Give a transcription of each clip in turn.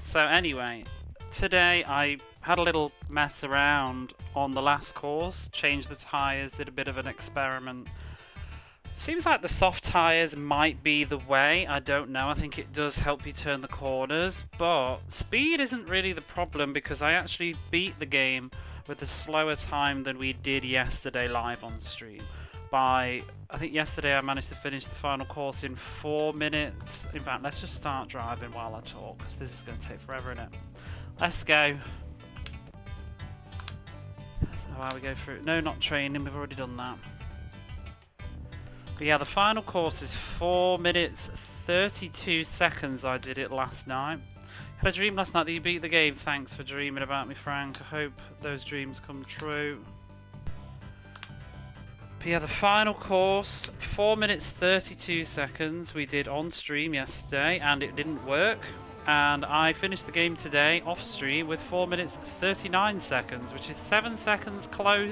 So anyway, today I had a little mess around on the last course, changed the tyres, did a bit of an experiment. Seems like the soft tyres might be the way, I don't know, I think it does help you turn the corners, but speed isn't really the problem because I actually beat the game with a slower time than we did yesterday live on stream. I think yesterday I managed to finish the final course in 4 minutes. In fact, let's just start driving while I talk, because this is going to take forever, innit? Let's go. So how we go through... No, not training, we've already done that. But yeah, the final course is 4 minutes 32 seconds. I did it last night. Had a dream last night that you beat the game. Thanks for dreaming about me, Frank. I hope those dreams come true. But yeah, the final course, 4 minutes 32 seconds. We did on stream yesterday and it didn't work. And I finished the game today off stream with 4 minutes 39 seconds, which is 7 seconds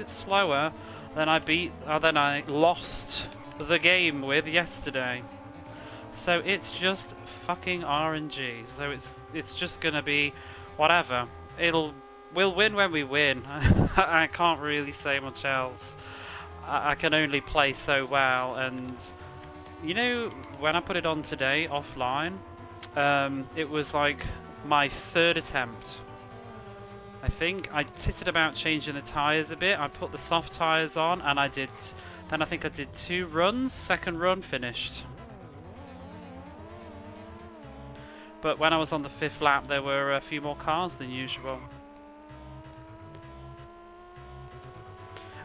slower than I lost the game with yesterday. So it's just fucking RNG. So it's just gonna be whatever. We'll win when we win. I can't really say much else. I can only play so well, and you know, when I put it on today offline, it was like my third attempt. I think I titted about changing the tyres a bit. I put the soft tyres on and I think I did 2 runs, second run finished. But when I was on the 5th lap there were a few more cars than usual.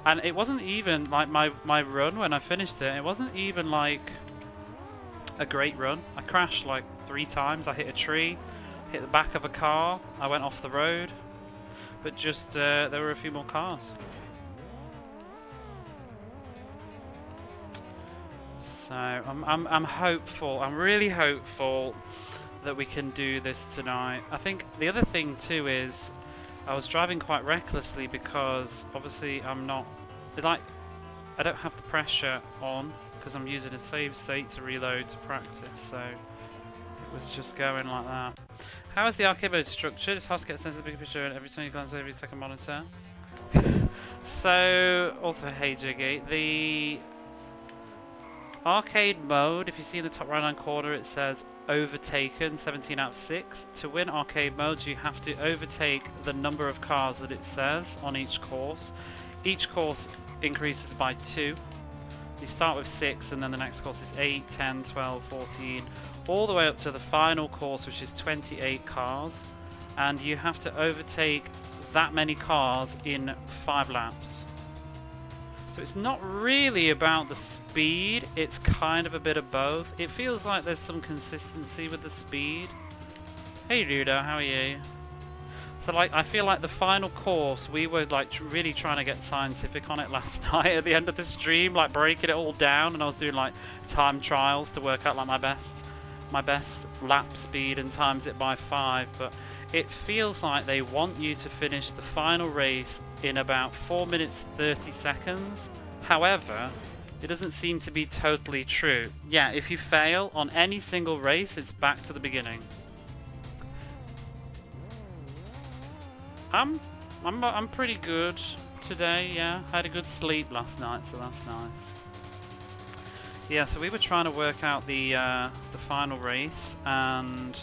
And it wasn't even like my run when I finished it. It wasn't even like a great run. I crashed like 3 times. I hit a tree, hit the back of a car. I went off the road. But just there were a few more cars. So I'm hopeful. I'm really hopeful that we can do this tonight. I think the other thing too is I was driving quite recklessly because obviously I don't have the pressure on because I'm using a save state to reload to practice, so it was just going like that. How is the arcade mode structured? It's hard to get a sense of the big picture every time you glance over your second monitor. So, also, hey Jiggy, the arcade mode, if you see in the top right hand corner it says overtaken 17 out of 6. To win arcade mode you have to overtake the number of cars that it says on each course. Each course increases by 2. You start with 6 and then the next course is 8, 10, 12, 14, all the way up to the final course which is 28 cars, and you have to overtake that many cars in 5 laps. So it's not really about the speed, it's kind of a bit of both. It feels like there's some consistency with the speed. Hey Ludo, how are you? So like, I feel like the final course, we were like really trying to get scientific on it last night at the end of the stream, like breaking it all down, and I was doing like time trials to work out like my best lap speed and times it by 5, but it feels like they want you to finish the final race in about 4 minutes 30 seconds. However, it doesn't seem to be totally true. Yeah, if you fail on any single race, it's back to the beginning. I'm pretty good today, yeah. I had a good sleep last night, so that's nice. Yeah, so we were trying to work out the final race, and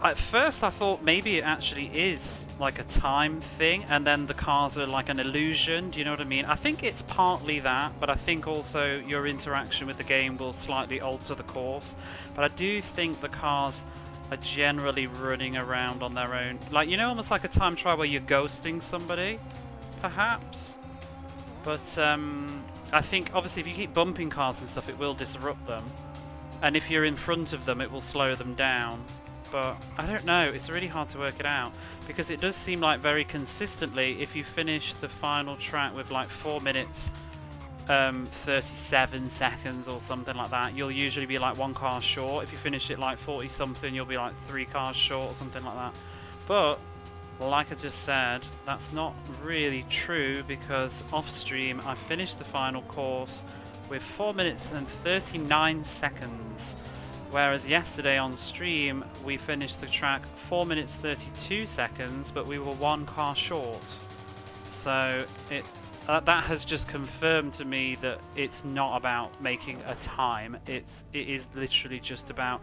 at first I thought maybe it actually is like a time thing and then the cars are like an illusion, do you know what I mean? I think it's partly that, but I think also your interaction with the game will slightly alter the course. But I do think the cars are generally running around on their own, like, you know, almost like a time trial where you're ghosting somebody, perhaps. But I think obviously if you keep bumping cars and stuff it will disrupt them, and if you're in front of them it will slow them down. But I don't know, it's really hard to work it out because it does seem like very consistently if you finish the final track with like 4 minutes 37 seconds or something like that, you'll usually be like 1 car short. If you finish it like 40 something you'll be like 3 cars short or something like that. But like I just said, that's not really true because off stream I finished the final course with 4 minutes and 39 seconds, Whereas yesterday on stream, we finished the track 4 minutes 32 seconds, but we were 1 car short. So that has just confirmed to me that it's not about making a time. It is literally just about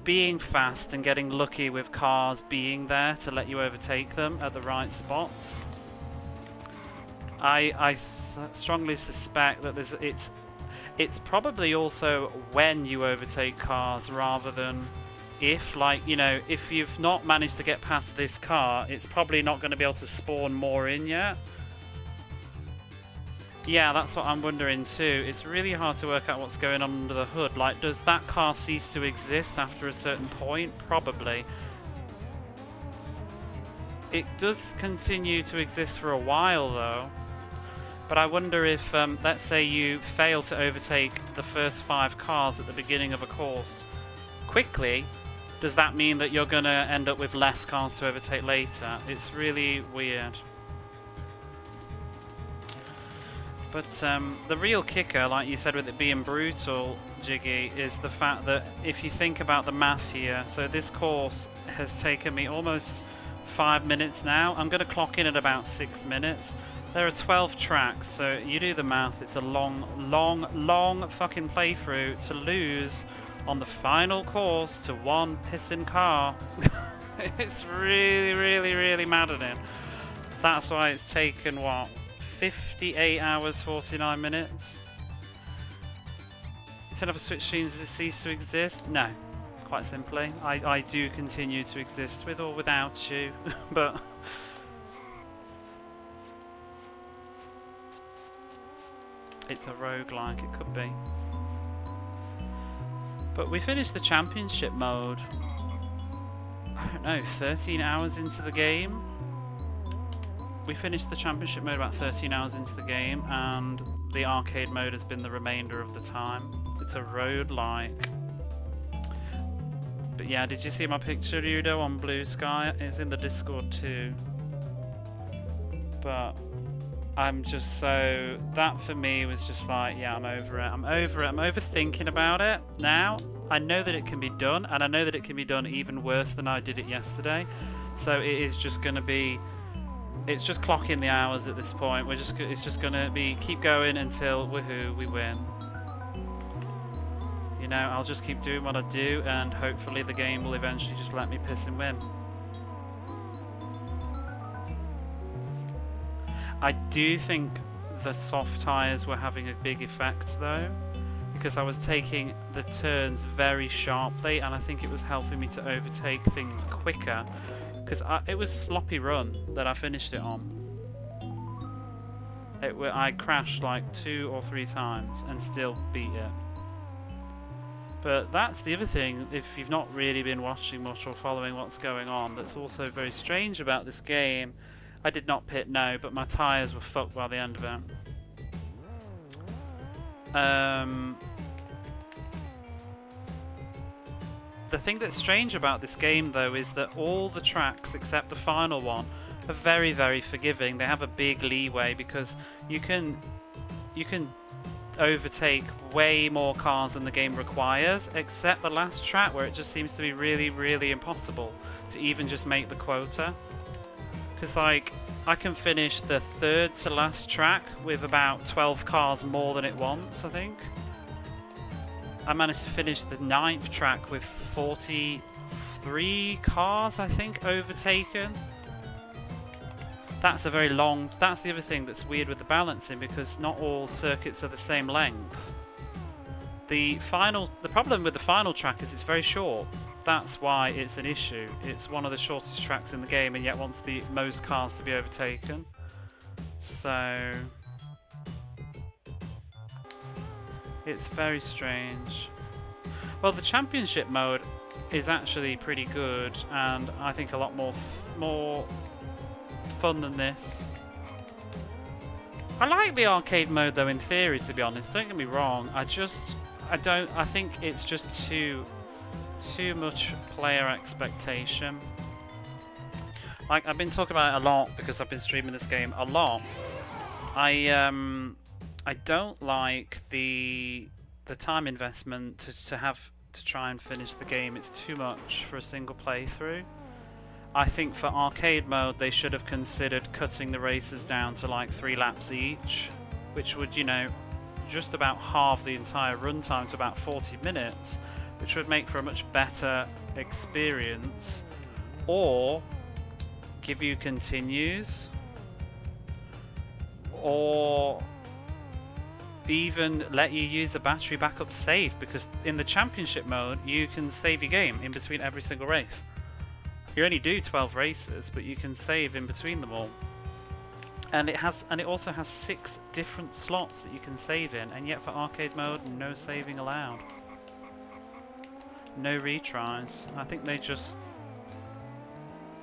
being fast and getting lucky with cars being there to let you overtake them at the right spots. I strongly suspect that it's probably also when you overtake cars rather than if, like, you know, if you've not managed to get past this car, it's probably not going to be able to spawn more in yet. Yeah, that's what I'm wondering too. It's really hard to work out what's going on under the hood. Like, does that car cease to exist after a certain point? Probably. It does continue to exist for a while though. But I wonder if, let's say you fail to overtake the first 5 cars at the beginning of a course quickly, does that mean that you're going to end up with less cars to overtake later? It's really weird. But the real kicker, like you said with it being brutal, Jiggy, is the fact that if you think about the math here, so this course has taken me almost 5 minutes now. I'm going to clock in at about 6 minutes. There are 12 tracks, so you do the math. It's a long fucking playthrough to lose on the final course to 1 pissing car. It's really maddening. That's why it's taken, what, 58 hours, 49 minutes? Turn off a switch screen, does it cease to exist? No, quite simply. I do continue to exist with or without you, but... It's a roguelike, it could be. But we finished the championship mode, I don't know, 13 hours into the game? We finished the championship mode about 13 hours into the game, and the arcade mode has been the remainder of the time. It's a roguelike. But yeah, did you see my picture, Udo, on Bluesky? It's in the Discord too. But... I'm just so... That for me was just like, yeah, I'm over it. I'm over it. I'm overthinking about it now. I know that it can be done, and I know that it can be done even worse than I did it yesterday. So it is just going to be... It's just clocking the hours at this point. It's just going to be keep going until, woohoo, we win. You know, I'll just keep doing what I do, and hopefully the game will eventually just let me piss and win. I do think the soft tyres were having a big effect though, because I was taking the turns very sharply, and I think it was helping me to overtake things quicker, because it was a sloppy run that I finished it on. I crashed like 2 or 3 times and still beat it. But that's the other thing, if you've not really been watching much or following what's going on, that's also very strange about this game. I did not pit, no, but my tyres were fucked by the end of it. The thing that's strange about this game, though, is that all the tracks, except the final one, are very forgiving. They have a big leeway because you can overtake way more cars than the game requires, except the last track where it just seems to be really impossible to even just make the quota. Because, like, I can finish the 3rd to last track with about 12 cars more than it wants, I think. I managed to finish the 9th track with 43 cars, I think, overtaken. That's a very long... That's the other thing that's weird with the balancing, because not all circuits are the same length. The problem with the final track is it's very short. That's why it's an issue. It's one of the shortest tracks in the game and yet wants the most cars to be overtaken. So... It's very strange. Well, the championship mode is actually pretty good, and I think a lot more fun than this. I like the arcade mode though, in theory, to be honest. Don't get me wrong. I think it's just too much player expectation. Like, I've been talking about it a lot because I've been streaming this game a lot. I don't like the time investment to have to try and finish the game. It's too much for a single playthrough. I think for arcade mode they should have considered cutting the races down to like 3 laps each, which would, you know, just about halve the entire runtime to about 40 minutes, which would make for a much better experience. Or give you continues, or even let you use a battery backup save, because in the championship mode you can save your game in between every single race. You only do 12 races, but you can save in between them all. And it also has 6 different slots that you can save in, and yet for arcade mode, no saving allowed. No retries. I think they just...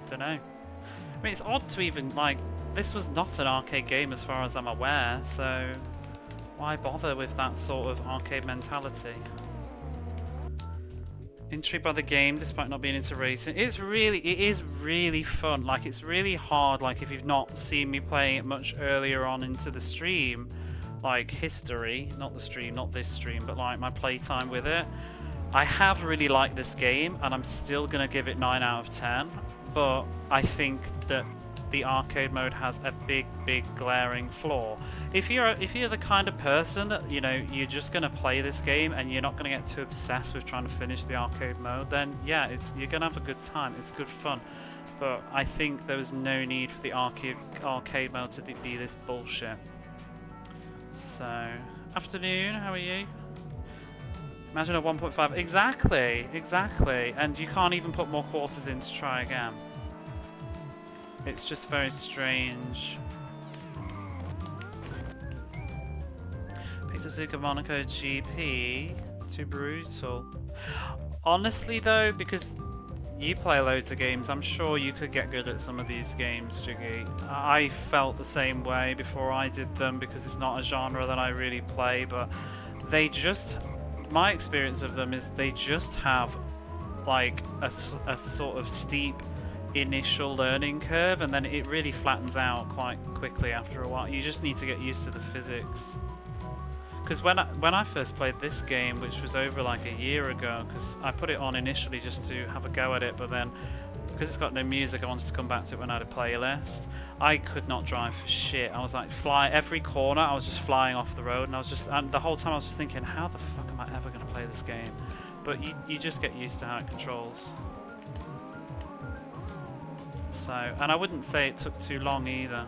don't know. I mean, it's odd to even, like, this was not an arcade game as far as I'm aware, so why bother with that sort of arcade mentality? Intrigued by the game despite not being into racing. It is really fun. Like, it's really hard, like, if you've not seen me playing it much earlier on into the stream, like history, not the stream, not this stream, but like my playtime with it. I have really liked this game, and I'm still gonna give it 9 out of 10, but I think that the arcade mode has a big glaring flaw. If you're the kind of person that, you know, you're just gonna play this game and you're not gonna get too obsessed with trying to finish the arcade mode, then yeah, you're gonna have a good time. It's good fun. But I think there was no need for the arcade mode to be this bullshit. So, afternoon, how are you? Imagine a 1.5. Exactly. And you can't even put more quarters in to try again. It's just very strange. Pizza Monaco GP. It's too brutal. Honestly though, because you play loads of games, I'm sure you could get good at some of these games, Jiggy. I felt the same way before I did them, because it's not a genre that I really play, but they just... my experience of them is they just have like a sort of steep initial learning curve, and then it really flattens out quite quickly after a while. You just need to get used to the physics. Because when I first played this game, which was over like a year ago, because I put it on initially just to have a go at it, but then because it's got no music, I wanted to come back to it when I had a playlist. I could not drive for shit. I was like, every corner I was just flying off the road, and the whole time I was just thinking, how the fuck am I ever going to play this game? But you just get used to how it controls. So, and I wouldn't say it took too long either.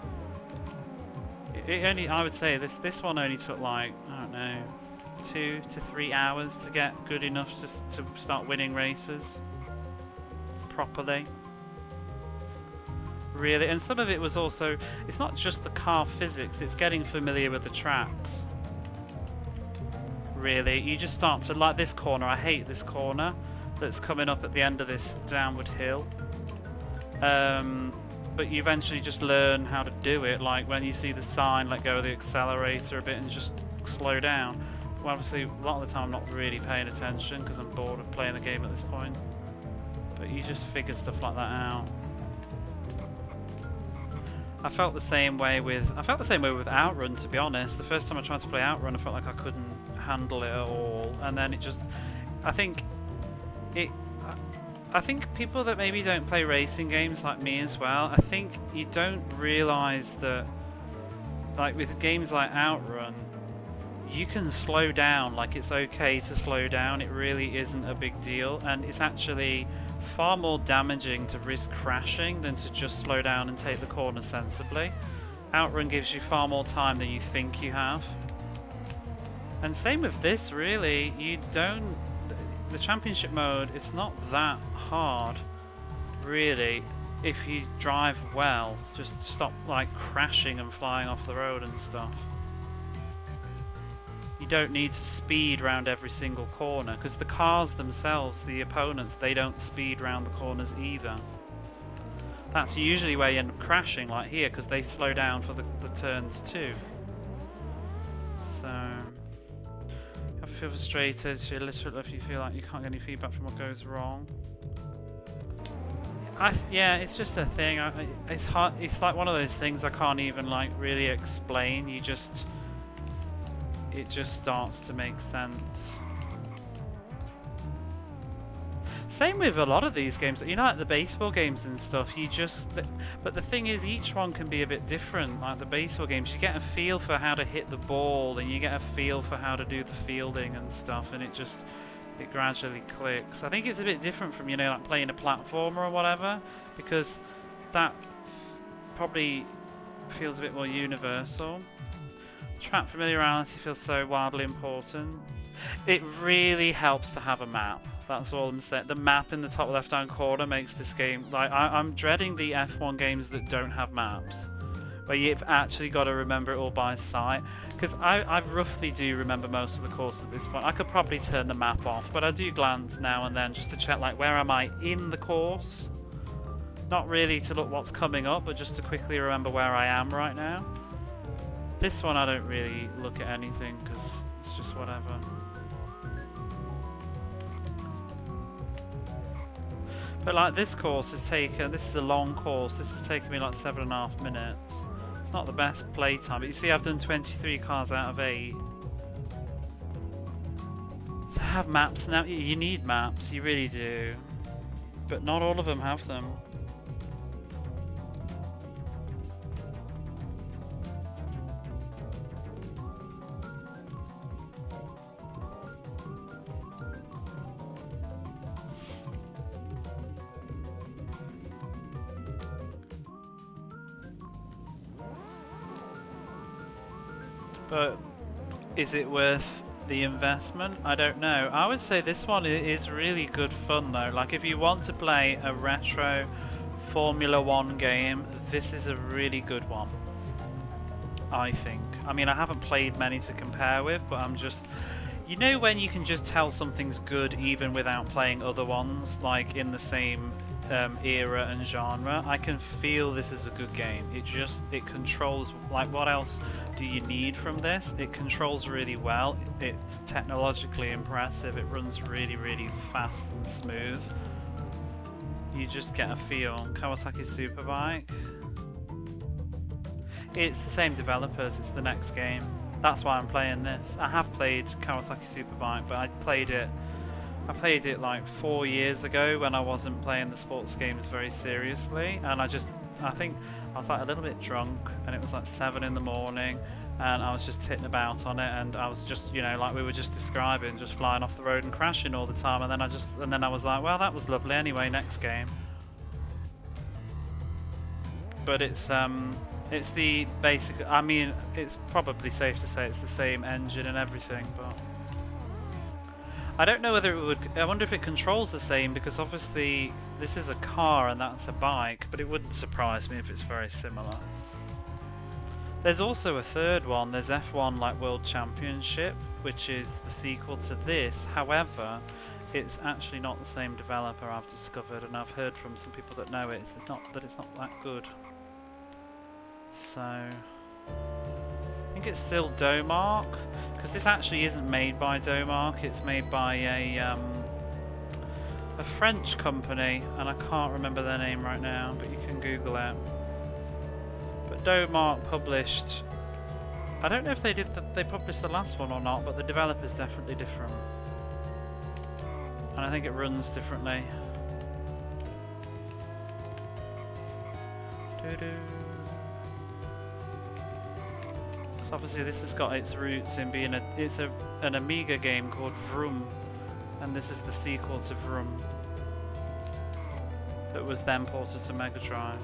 I would say this one only took like, I don't know, 2 to 3 hours to get good enough to start winning races properly. Really, and some of it was also, it's not just the car physics, it's getting familiar with the tracks. Really, you just start to like this corner. I hate this corner that's coming up at the end of this downward hill. But you eventually just learn how to do it, like when you see the sign, let go of the accelerator a bit and just slow down. Well, obviously, a lot of the time I'm not really paying attention because I'm bored of playing the game at this point. But you just figure stuff like that out. I felt the same way with Outrun, to be honest. The first time I tried to play Outrun, I felt like I couldn't handle it at all, and then it just, I think people that maybe don't play racing games like me as well, I think you don't realise that, like with games like Outrun, you can slow down, like it's okay to slow down, it really isn't a big deal, and it's actually far more damaging to risk crashing than to just slow down and take the corner sensibly. Outrun gives you far more time than you think you have. And same with this, really. The championship mode, it's not that hard, really, if you drive well. Just stop like crashing and flying off the road and stuff. You don't need to speed around every single corner, because the cars themselves, the opponents, they don't speed around the corners either. That's usually where you end up crashing, like here, because they slow down for the turns too. So, you have to feel frustrated, you're literally if you feel like you can't get any feedback from what goes wrong. Yeah, it's just a thing. It's hard. It's like one of those things I can't even like really explain. It just starts to make sense. Same with a lot of these games. You know, like the baseball games and stuff, but the thing is, each one can be a bit different. Like the baseball games, you get a feel for how to hit the ball, and you get a feel for how to do the fielding and stuff, and it gradually clicks. I think it's a bit different from, you know, like playing a platformer or whatever, because that probably feels a bit more universal. Track familiarity feels so wildly important. It really helps to have a map. That's all I'm saying. The map in the top left-hand corner makes this game... Like, I'm dreading the F1 games that don't have maps, where you've actually got to remember it all by sight. Because I roughly do remember most of the course at this point. I could probably turn the map off, but I do glance now and then just to check, like, where am I in the course? Not really to look what's coming up, but just to quickly remember where I am right now. This one I don't really look at anything, because it's just whatever. But like this course has taken, this is a long course, this has taken me like 7.5 minutes. It's not the best playtime, but you see I've done 23 cars out of 8. To have maps now, you need maps, you really do. But not all of them have them. But is it worth the investment? I don't know. I would say this one is really good fun though. Like if you want to play a retro Formula 1 game, this is a really good one, I think. I mean, I haven't played many to compare with, but I'm just... You know when you can just tell something's good even without playing other ones, like in the same era and genre? I can feel this is a good game. It controls, like, what else do you need from this? It controls really well, it's technologically impressive, it runs really, really fast and smooth. You just get a feel. Kawasaki Superbike. It's the same developers, it's the next game. That's why I'm playing this. I have played Kawasaki Superbike, but I played it like 4 years ago when I wasn't playing the sports games very seriously, and I think I was like a little bit drunk, and it was like 7 in the morning, and I was just hitting about on it, and I was just, you know, like we were just describing, just flying off the road and crashing all the time, and then I was like, well, that was lovely anyway, next game. But it's the basic, I mean, it's probably safe to say it's the same engine and everything, but I don't know whether it would... I wonder if it controls the same, because obviously this is a car and that's a bike, but it wouldn't surprise me if it's very similar. There's also a third one. There's F1 like World Championship, which is the sequel to this. However, it's actually not the same developer, I've discovered, and I've heard from some people that know it. It's not that good. So I think it's still Domark, because this actually isn't made by Domark, it's made by a French company, and I can't remember their name right now, but you can Google it. But Domark published, I don't know if they published the last one or not, but the developer's definitely different, and I think it runs differently. Obviously this has got its roots in being an Amiga game called Vroom, and this is the sequel to Vroom that was then ported to Mega Drive.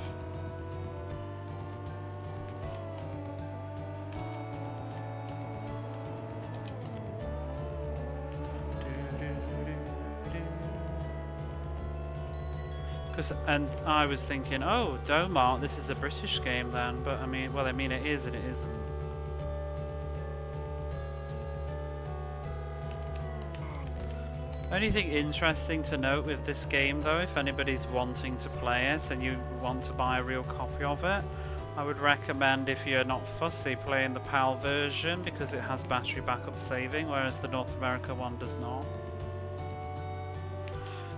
And I was thinking, oh, Domark, this is a British game then, but I mean, well, I mean it is and it isn't. Only thing interesting to note with this game though, if anybody's wanting to play it and you want to buy a real copy of it, I would recommend, if you're not fussy, playing the PAL version, because it has battery backup saving, whereas the North America one does not.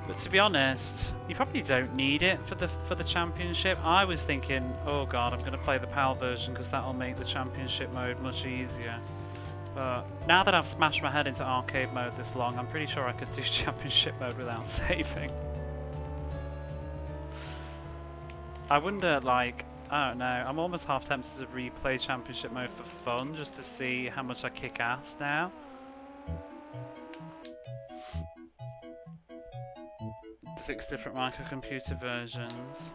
But to be honest, you probably don't need it for the championship. I was thinking, oh god, I'm going to play the PAL version because that'll make the championship mode much easier. But now that I've smashed my head into arcade mode this long, I'm pretty sure I could do championship mode without saving. I wonder, like, I don't know, I'm almost half tempted to replay championship mode for fun, just to see how much I kick ass now. 6 different microcomputer versions.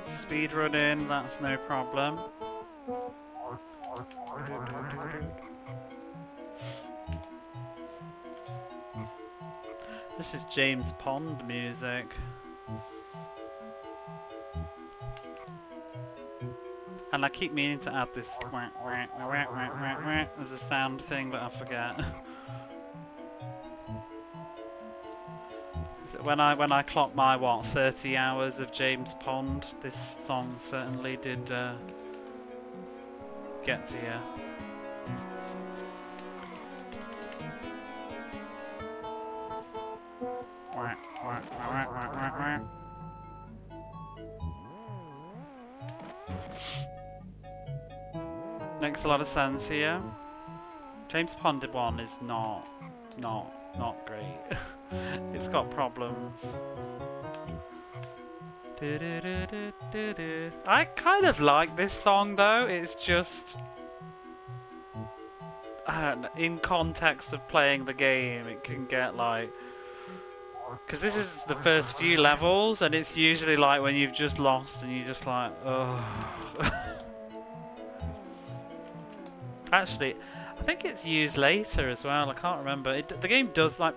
Speed running, that's no problem. This is James Pond music. And I keep meaning to add this as a sound thing, but I forget. When I clocked my, what, 30 hours of James Pond, this song certainly did get to you. Makes a lot of sense here. James Pond 1 is not great. It's got problems. I kind of like this song though. It's just, I don't know, in context of playing the game, it can get like, because this is the first few levels, and it's usually like when you've just lost and you're just like, oh. Actually, I think it's used later as well. I can't remember. The game does, like,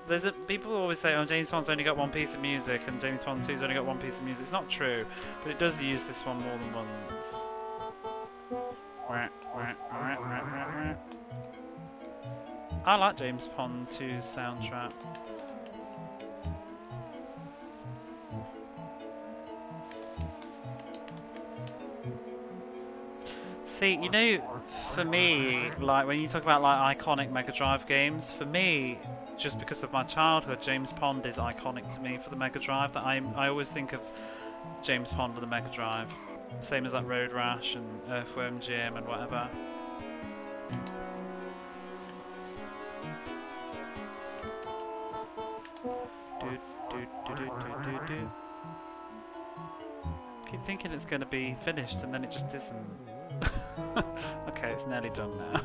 people always say, oh, James Bond's only got one piece of music and James Bond 2's only got one piece of music. It's not true, but it does use this one more than once. I like James Bond 2's soundtrack. See, you know, for me, like when you talk about like iconic Mega Drive games, for me, just because of my childhood, James Pond is iconic to me for the Mega Drive. That I always think of James Pond on the Mega Drive, same as like Road Rash and Earthworm Jim and whatever. Keep thinking it's going to be finished and then it just isn't. Okay, it's nearly done now.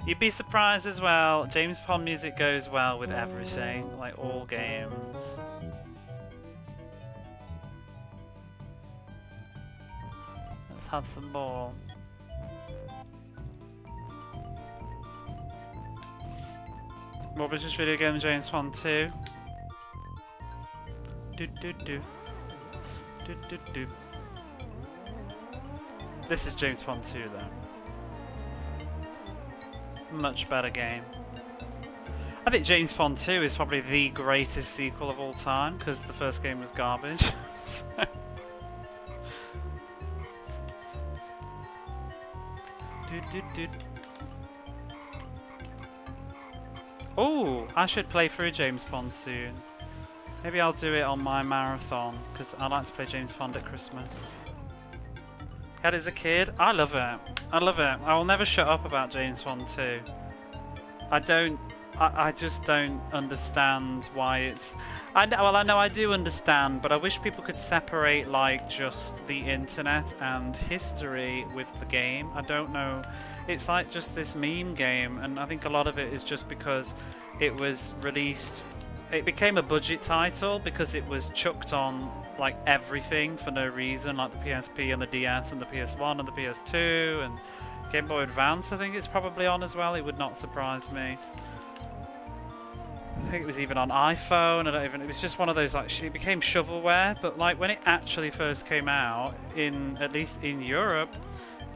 You'd be surprised as well, James Pond music goes well with everything, like all games. Let's have some more. More British video game, James Pond 2. This is James Pond 2 though. Much better game. I think James Pond 2 is probably the greatest sequel of all time because the first game was garbage. Oh, I should play through James Pond soon. Maybe I'll do it on my marathon because I like to play James Pond at Christmas. Had it as a kid. I love it. I love it. I will never shut up about James Pond 2. I just don't understand why it's... well, I know I do understand, but I wish people could separate like just the internet and history with the game. I don't know. It's like just this meme game, and I think a lot of it is just because it was released... It became a budget title because it was chucked on like everything for no reason, like the PSP and the DS and the PS1 and the PS2 and Game Boy Advance. I think it's probably on as well. It would not surprise me. I think it was even on iPhone. It was just one of those like it became shovelware. But like when it actually first came out, at least in Europe,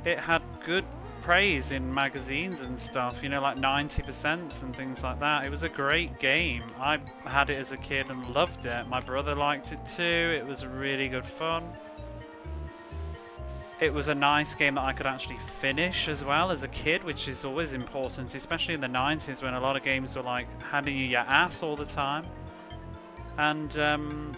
it had good praise in magazines and stuff, you know, like 90% and things like that. It was a great game. I had it as a kid and loved it. My brother liked it too. It was really good fun. It was a nice game that I could actually finish as well as a kid, which is always important, especially in the 90s when a lot of games were like handing you your ass all the time. And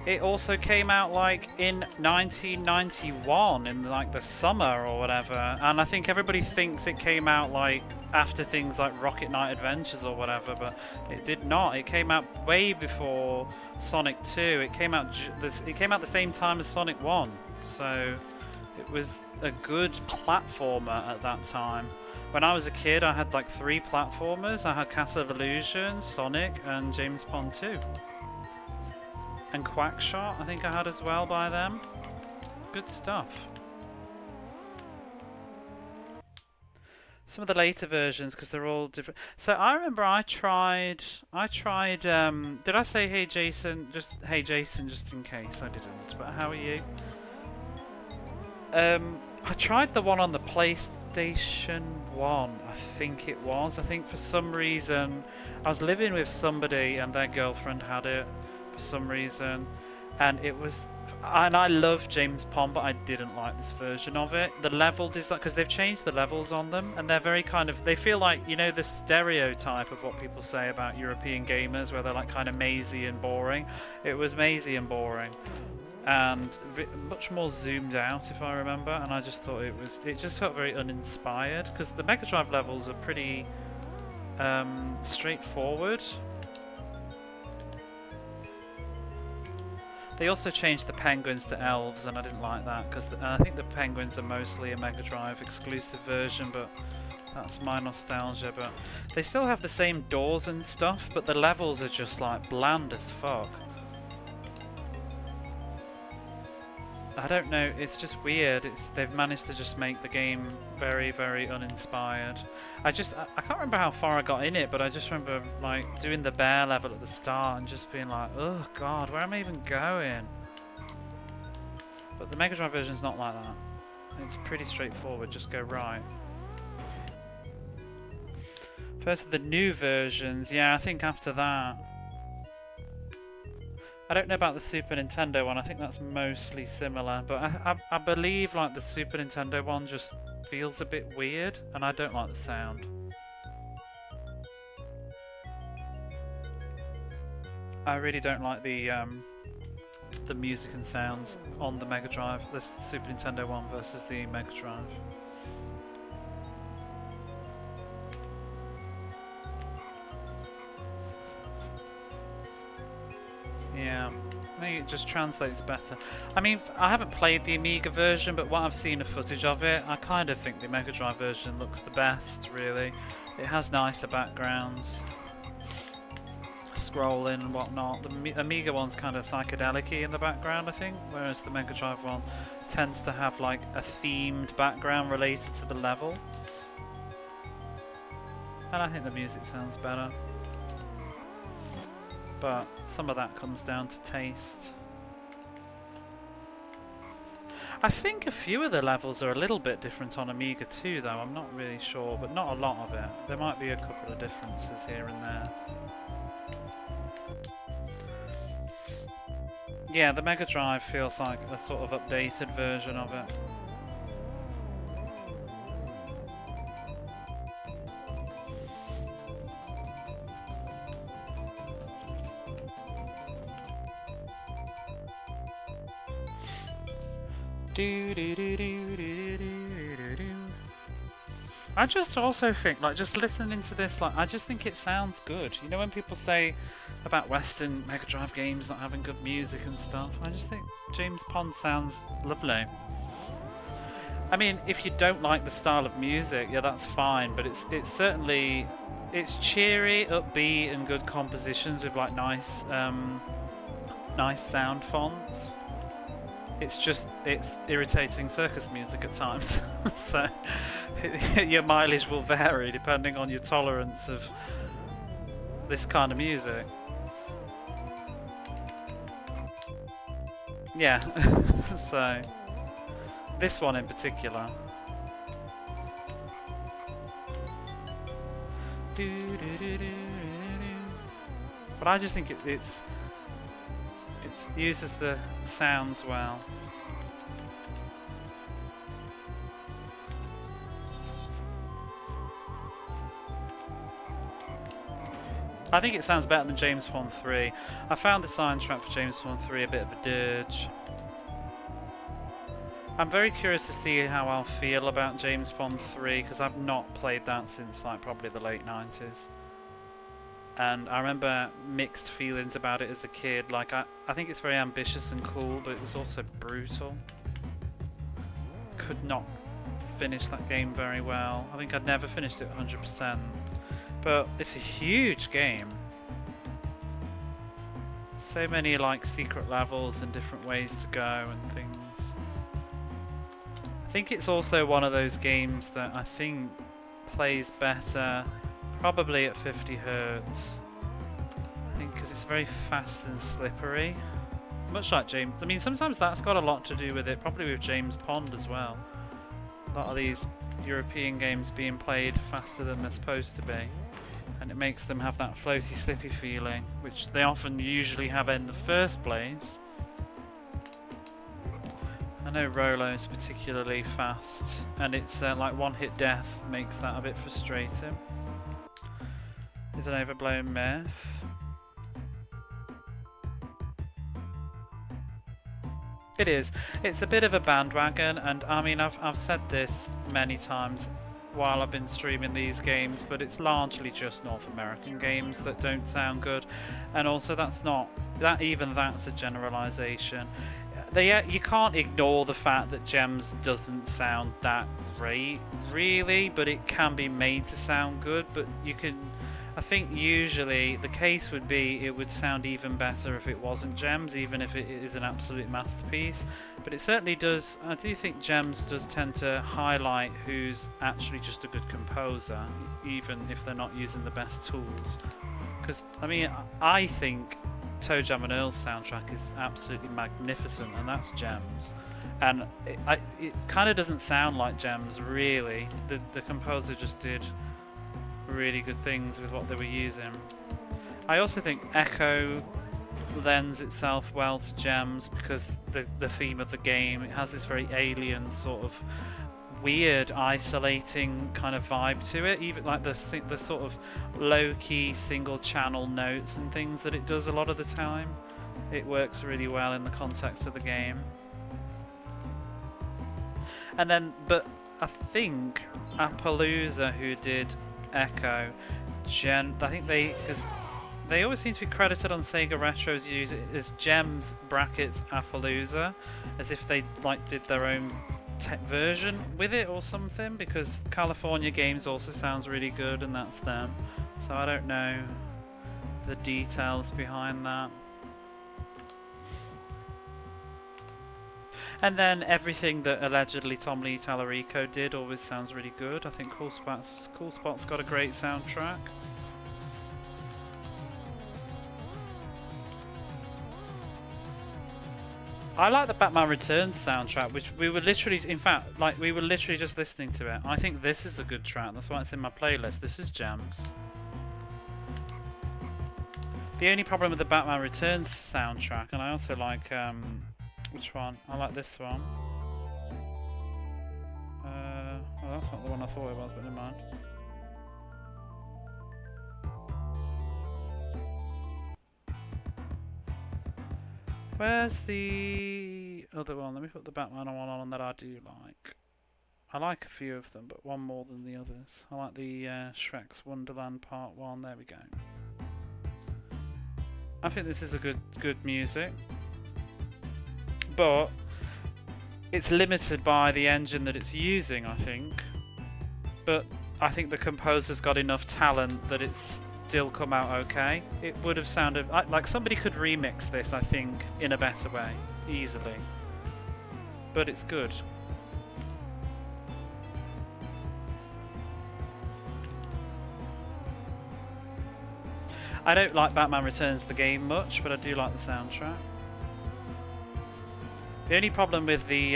it also came out like in 1991 in like the summer or whatever, and I think everybody thinks it came out like after things like Rocket Knight Adventures or whatever, but it did not. It came out way before Sonic 2. It came out the same time as Sonic 1, so it was a good platformer at that time. When I was a kid, I had like 3 platformers. I had Castle of Illusion, Sonic, and James Pond 2. And Quackshot, I think I had as well by them. Good stuff. Some of the later versions, because they're all different. So I remember I tried, did I say hey Jason? Just hey Jason, just in case I didn't, but how are you? I tried the one on the PlayStation 1, I think it was. I think for some reason, I was living with somebody and their girlfriend had it for some reason, and it was, and I love James Pond, but I didn't like this version of it. The level design, because they've changed the levels on them, and they're very kind of, they feel like, you know, the stereotype of what people say about European gamers, where they're like kind of mazy and boring. It was mazy and boring, and much more zoomed out, if I remember, and I just thought it just felt very uninspired, because the Mega Drive levels are pretty straightforward. They also changed the penguins to elves, and I didn't like that, because I think the penguins are mostly a Mega Drive exclusive version, but that's my nostalgia. But they still have the same doors and stuff, but the levels are just like bland as fuck. I don't know, it's just weird. They've managed to just make the game very, very uninspired. I can't remember how far I got in it, but I just remember like doing the bear level at the start and just being like, oh god, where am I even going? But the Mega Drive version's not like that. It's pretty straightforward, just go right. First of the new versions, yeah, I think after that. I don't know about the Super Nintendo one, I think that's mostly similar, but I believe like the Super Nintendo one just feels a bit weird, and I don't like the sound. I really don't like the music and sounds on the Mega Drive, the Super Nintendo one versus the Mega Drive. Yeah, I think it just translates better. I mean, I haven't played the Amiga version, but what I've seen of footage of it, I kind of think the Mega Drive version looks the best, really. It has nicer backgrounds, scrolling and whatnot. The Amiga one's kind of psychedelic-y in the background, I think, whereas the Mega Drive one tends to have like a themed background related to the level. And I think the music sounds better. But some of that comes down to taste. I think a few of the levels are a little bit different on Amiga too, though. I'm not really sure, but not a lot of it. There might be a couple of differences here and there. Yeah, the Mega Drive feels like a sort of updated version of it. I just also think, like, just listening to this, like, I just think it sounds good. You know, when people say about Western Mega Drive games not having good music and stuff, I just think James Pond sounds lovely. I mean, if you don't like the style of music, yeah, that's fine, but it's certainly, it's cheery, upbeat, and good compositions with like nice sound fonts. It's irritating circus music at times, so your mileage will vary depending on your tolerance of this kind of music. Yeah, so this one in particular. But I just think it uses the sounds well. I think it sounds better than James Bond 3. I found the soundtrack for James Bond 3 a bit of a dirge. I'm very curious to see how I'll feel about James Bond 3 because I've not played that since like probably the late 90s. And I remember mixed feelings about it as a kid. Like I think it's very ambitious and cool, but it was also brutal. Could not finish that game very well. I think I'd never finished it 100%. But it's a huge game. So many like secret levels and different ways to go and things. I think it's also one of those games that I think plays better probably at 50 Hz. I think because it's very fast and slippery. Much like James. I mean, sometimes that's got a lot to do with it, probably with James Bond as well. A lot of these European games being played faster than they're supposed to be. And it makes them have that floaty, slippy feeling, which they often usually have in the first place. I know Rolo's particularly fast, and it's like one-hit death makes that a bit frustrating. It's an overblown myth. It is. It's a bit of a bandwagon, and I mean, I've said this many times while I've been streaming these games, but it's largely just North American games that don't sound good, and also that's a generalization. You can't ignore the fact that Gems doesn't sound that great, really, but it can be made to sound good. But you can, I think usually the case would be it would sound even better if it wasn't Gems, even if it is an absolute masterpiece. But it certainly does. I do think Gems does tend to highlight who's actually just a good composer, even if they're not using the best tools. Because I mean, I think Toe Jam and Earl's soundtrack is absolutely magnificent, and that's Gems. And it kind of doesn't sound like Gems, really. The composer just did really good things with what they were using. I also think Echo lends itself well to Gems because the theme of the game, it has this very alien sort of weird isolating kind of vibe to it, even like the sort of low-key single channel notes and things that it does a lot of the time. It works really well in the context of the game. And then, but I think Appaloosa, who did Echo, I think because they always seem to be credited on Sega Retro's use it as Gems brackets Appaloosa, as if they like did their own version with it or something, because California Games also sounds really good and that's them. So I don't know the details behind that. And then everything that allegedly Tom Lee Tallarico did always sounds really good. I think Cool Spot's got a great soundtrack. I like the Batman Returns soundtrack, which we were literally, in fact, like we were literally just listening to it. I think this is a good track. That's why it's in my playlist. This is Gems. The only problem with the Batman Returns soundtrack, and I also like which one? I like this one. Well, that's not the one I thought it was, but never mind. Where's the other one? Let me put the Batman one on that I do like. I like a few of them, but one more than the others. I like the Shrek's Wonderland Part 1. There we go. I think this is a good music. But it's limited by the engine that it's using, I think. But I think the composer's got enough talent that it's still come out okay. It would have sounded like somebody could remix this, I think, in a better way, easily. But it's good. I don't like Batman Returns the game much, but I do like the soundtrack. The only problem with the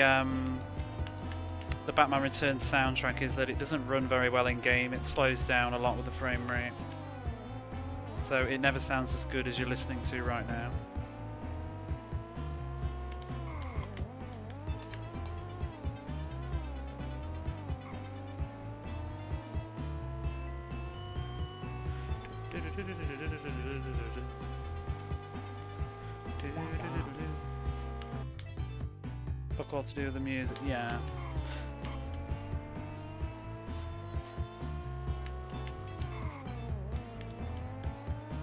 Batman Returns soundtrack is that it doesn't run very well in game. It slows down a lot with the frame rate, so it never sounds as good as you're listening to right now. Fuck all to do with the music, yeah.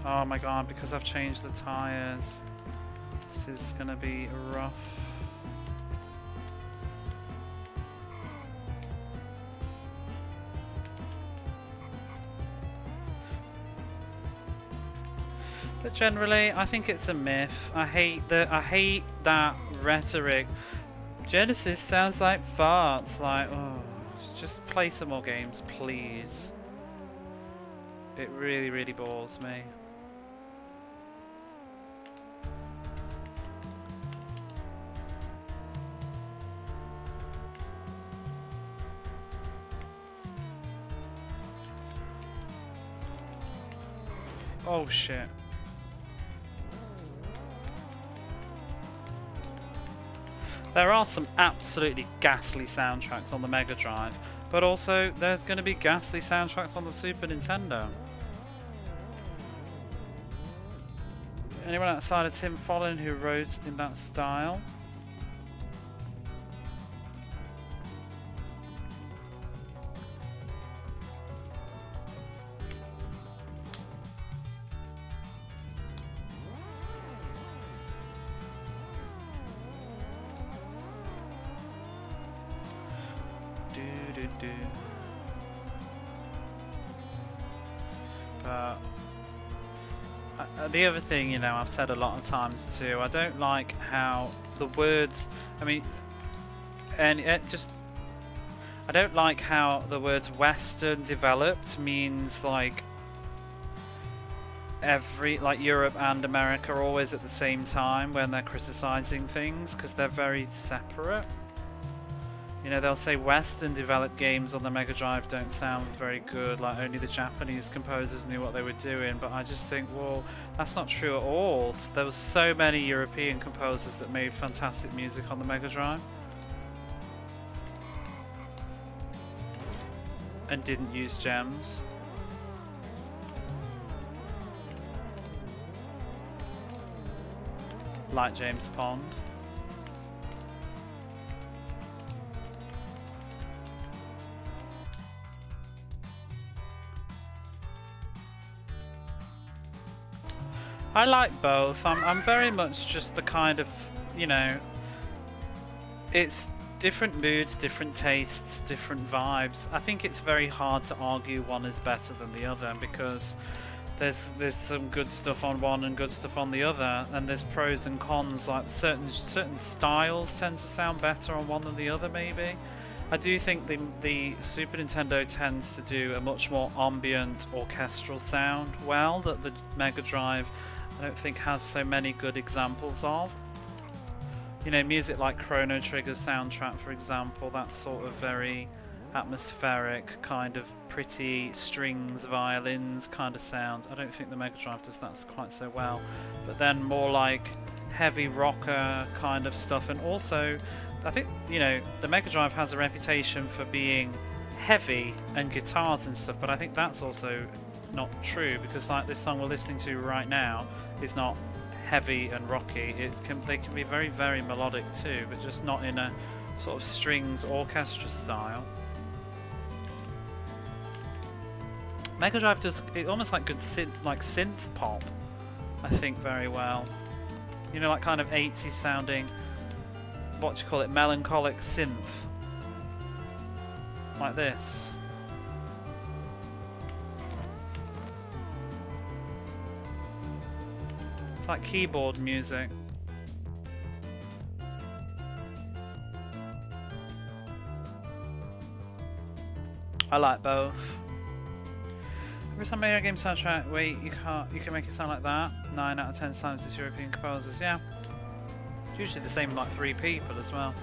Oh my god, because I've changed the tyres. This is gonna be rough. But generally, I think it's a myth. I hate that rhetoric. Genesis sounds like farts. Like, oh, just play some more games, please. It really, really bores me. Oh shit. There are some absolutely ghastly soundtracks on the Mega Drive, but also there's going to be ghastly soundtracks on the Super Nintendo. Anyone outside of Tim Follin who wrote in that style? The other thing, you know, I've said a lot of times too, I don't like how the words, I mean, and it just, I don't like how the words Western developed means like like Europe and America are always at the same time when they're criticizing things, because they're very separate. You know, they'll say Western developed games on the Mega Drive don't sound very good, like only the Japanese composers knew what they were doing, but I just think, well, that's not true at all. There were so many European composers that made fantastic music on the Mega Drive and didn't use gems. Like James Pond. I like both. I'm very much just the kind of, you know, it's different moods, different tastes, different vibes. I think it's very hard to argue one is better than the other, because there's some good stuff on one and good stuff on the other, and there's pros and cons. Like certain styles tend to sound better on one than the other, maybe. I do think the Super Nintendo tends to do a much more ambient orchestral sound well that the Mega Drive I don't think has so many good examples of. You know, music like Chrono Trigger's soundtrack, for example, that sort of very atmospheric, kind of pretty strings, violins kind of sound. I don't think the Mega Drive does that quite so well. But then more like heavy rocker kind of stuff, and also I think, you know, the Mega Drive has a reputation for being heavy and guitars and stuff, but I think that's also not true, because like this song we're listening to right now is not heavy and rocky. They can be very, very melodic too, but just not in a sort of strings orchestra style. Mega Drive does it almost like good synth pop, I think, very well. You know, like kind of 80s sounding, what do you call it, melancholic synth, like this. It's like keyboard music. I like both. Every time I hear a game soundtrack, wait, you can make it sound like that. 9 out of 10 times it's European composers. Yeah. Usually the same like 3 people as well.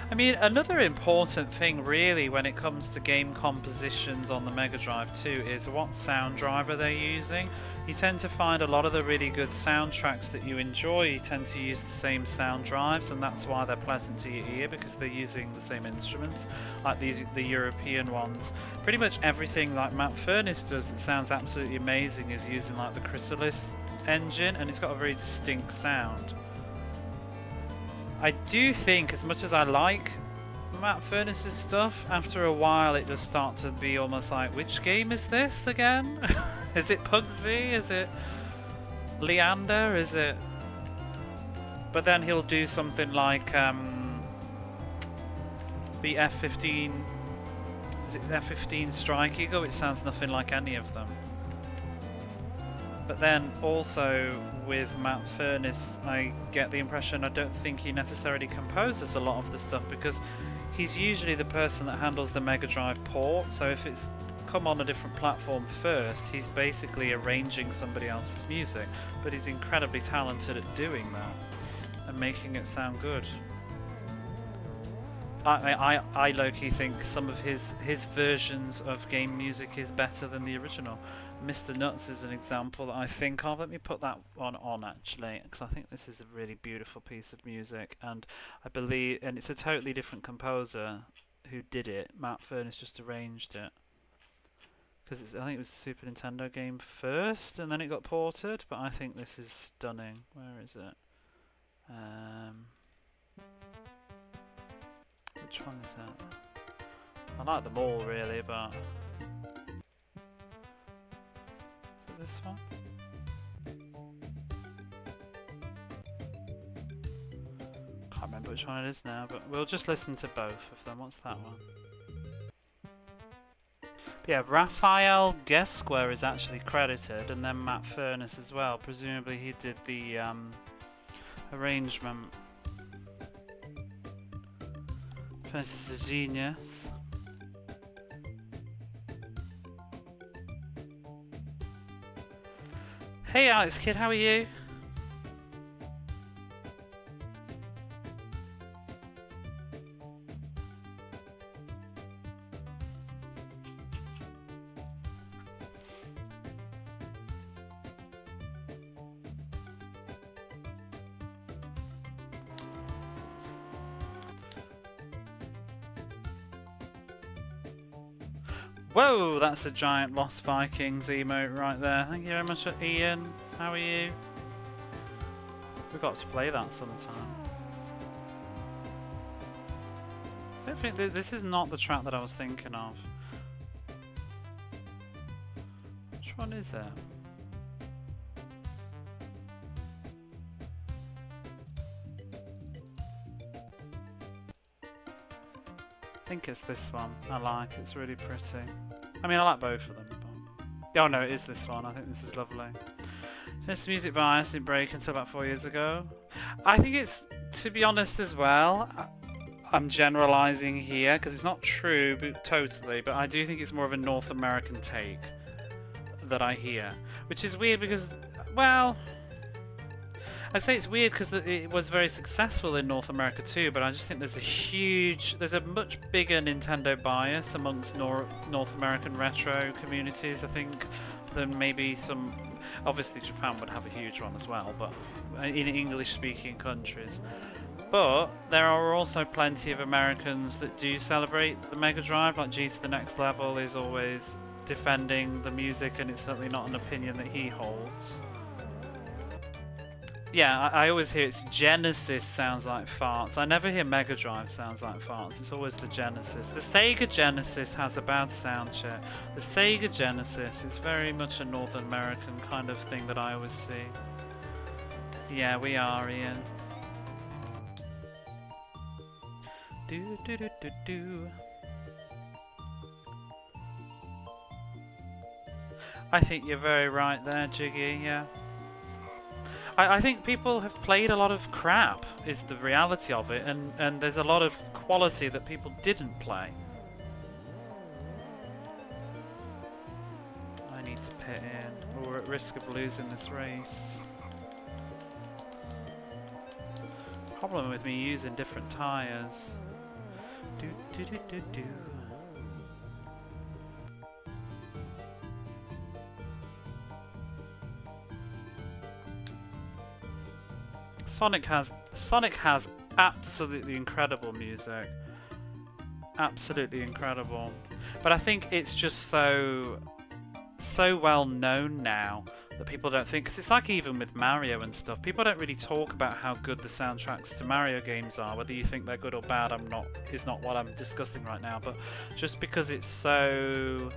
I mean, another important thing really when it comes to game compositions on the Mega Drive 2 is what sound driver they're using. You tend to find a lot of the really good soundtracks that you enjoy, you tend to use the same sound drives, and that's why they're pleasant to your ear, because they're using the same instruments, like the European ones. Pretty much everything like Matt Furniss does that sounds absolutely amazing is using like the Chrysalis engine, and it's got a very distinct sound. I do think, as much as I like Matt Furniss's stuff, after a while it does start to be almost like, which game is this again? Is it Pugsy? Is it Leander? Is it... But then he'll do something like the F-15... Is it F-15 Strike Eagle? It sounds nothing like any of them. But then also with Matt Furniss, I get the impression I don't think he necessarily composes a lot of the stuff, because he's usually the person that handles the Mega Drive port, so if it's come on a different platform first, he's basically arranging somebody else's music, but he's incredibly talented at doing that and making it sound good. I low-key think some of his versions of game music is better than the original. Mr. Nuts is an example that I think of. Let me put that one on actually, because I think this is a really beautiful piece of music, and I believe, and it's a totally different composer who did it. Matt Furniss just arranged it, because I think it was a Super Nintendo game first, and then it got ported. But I think this is stunning. Where is it? Which one is it? I like them all really, but is it this one? Can't remember which one it is now, but we'll just listen to both of them. What's that one? But yeah, Raphael Guesquer is actually credited, and then Matt Furniss as well. Presumably he did the arrangement. Furniss is a genius. Hey Alex Kid, how are you? Whoa, that's a giant Lost Vikings emote right there. Thank you very much, Ian. How are you? We've got to play that sometime. I don't think this is not the track that I was thinking of. Which one is it? I think it's this one. I like it. It's really pretty. I mean, I like both of them. But... oh no, it is this one. I think this is lovely. Just music bias didn't break until about 4 years ago. I think it's, to be honest as well, I'm generalising here because it's not true totally, but I do think it's more of a North American take that I hear, which is weird because, well, I'd say it's weird because it was very successful in North America too, but I just think there's a much bigger Nintendo bias amongst North American retro communities, I think, than maybe some. Obviously Japan would have a huge one as well, but in English-speaking countries. But there are also plenty of Americans that do celebrate the Mega Drive, like G to the Next Level is always defending the music, and it's certainly not an opinion that he holds. Yeah, I always hear it's Genesis sounds like farts. I never hear Mega Drive sounds like farts. It's always the Genesis. The Sega Genesis has a bad sound check. The Sega Genesis is very much a North American kind of thing that I always see. Yeah, we are, Ian. Do do do do do. I think you're very right there, Jiggy, yeah. I think people have played a lot of crap, is the reality of it, and there's a lot of quality that people didn't play. I need to pit in. We're risk of losing this race. Problem with me using different tyres. Do do do do do. Sonic has absolutely incredible music. Absolutely incredible. But I think it's just so well known now that people don't think, because it's like even with Mario and stuff, people don't really talk about how good the soundtracks to Mario games are. Whether you think they're good or bad, is not what I'm discussing right now. But just because it's so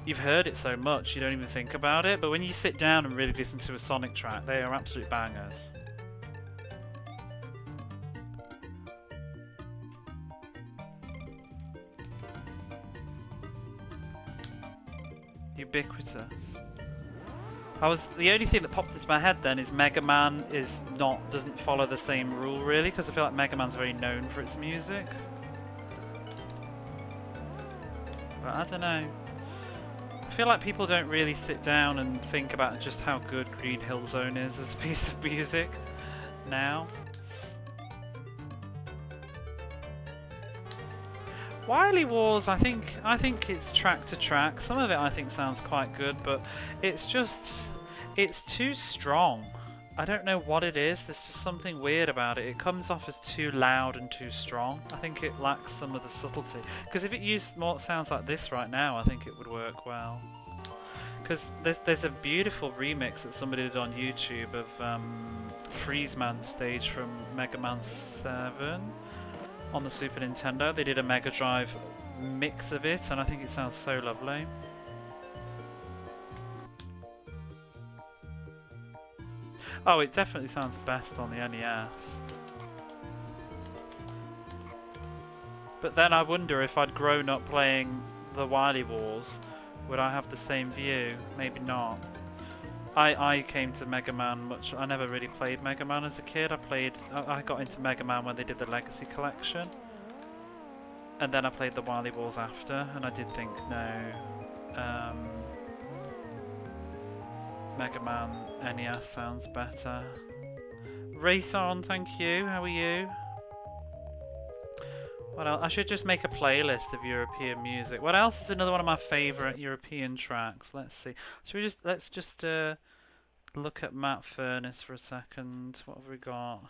you've heard it so much, you don't even think about it. But when you sit down and really listen to a Sonic track, they are absolute bangers. Ubiquitous. The only thing that popped into my head then is Mega Man doesn't follow the same rule really, because I feel like Mega Man's very known for its music. But I don't know. I feel like people don't really sit down and think about just how good Green Hill Zone is as a piece of music now. Wily Wars, I think it's track to track. Some of it I think sounds quite good, but it's too strong. I don't know what it is. There's just something weird about it. It comes off as too loud and too strong. I think it lacks some of the subtlety. Because if it used more sounds like this right now, I think it would work well. Because there's a beautiful remix that somebody did on YouTube of Freeze Man's stage from Mega Man 7 on the Super Nintendo. They did a Mega Drive mix of it, and I think it sounds so lovely. Oh, it definitely sounds best on the NES. But then I wonder if I'd grown up playing the Wily Wars, would I have the same view? Maybe not. I came to Mega Man I never really played Mega Man as a kid. I got into Mega Man when they did the Legacy Collection. And then I played the Wily Wars after, and I did think, no. Mega Man NES sounds better. Race on, thank you. How are you? What else? I should just make a playlist of European music. What else is another one of my favourite European tracks? Let's see. Let's just look at Matt Furnace for a second. What have we got?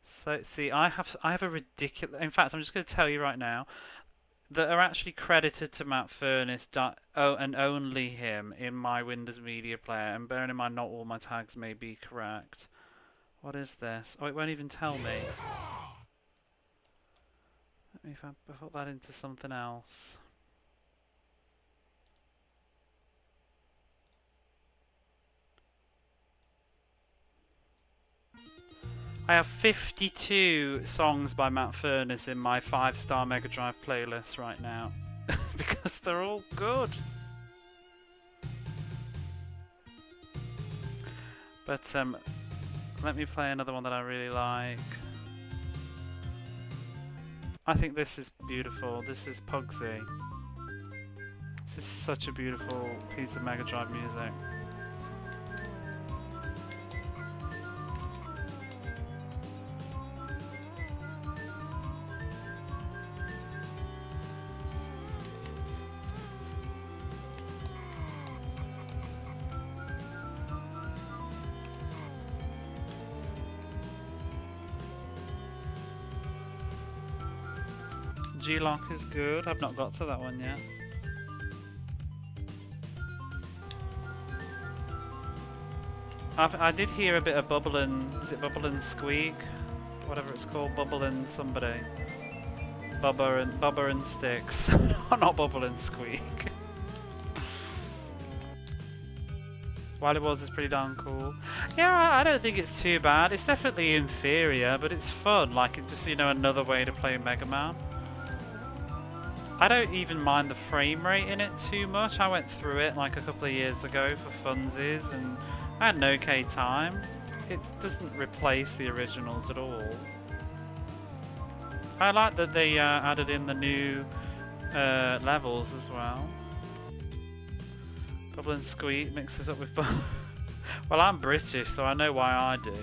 So see, I have a ridiculous. In fact, I'm just going to tell you right now that are actually credited to Matt Furnace and only him in my Windows Media Player. And bearing in mind, not all my tags may be correct. What is this? Oh, it won't even tell me. Let me if I put that into something else. I have 52 songs by Matt Furnace in my 5-star Mega Drive playlist right now. Because they're all good. But let me play another one that I really like. I think this is beautiful. This is Pugsy. This is such a beautiful piece of Mega Drive music. G-Lock is good. I've not got to that one yet. I did hear a bit of Bubblin'. Is it Bubblin' Squeak? Whatever it's called. Bubblin' somebody. Bubba and Sticks. Not Bubblin' Squeak. Wily Wars is pretty darn cool. Yeah, I don't think it's too bad. It's definitely inferior, but it's fun. Like, it's just, you know, another way to play Mega Man. I don't even mind the frame rate in it too much. I went through it like a couple of years ago for funsies and I had an okay time. It doesn't replace the originals at all. I like that they added in the new levels as well. Bubble and Squeak mixes up with well, I'm British, so I know why I do.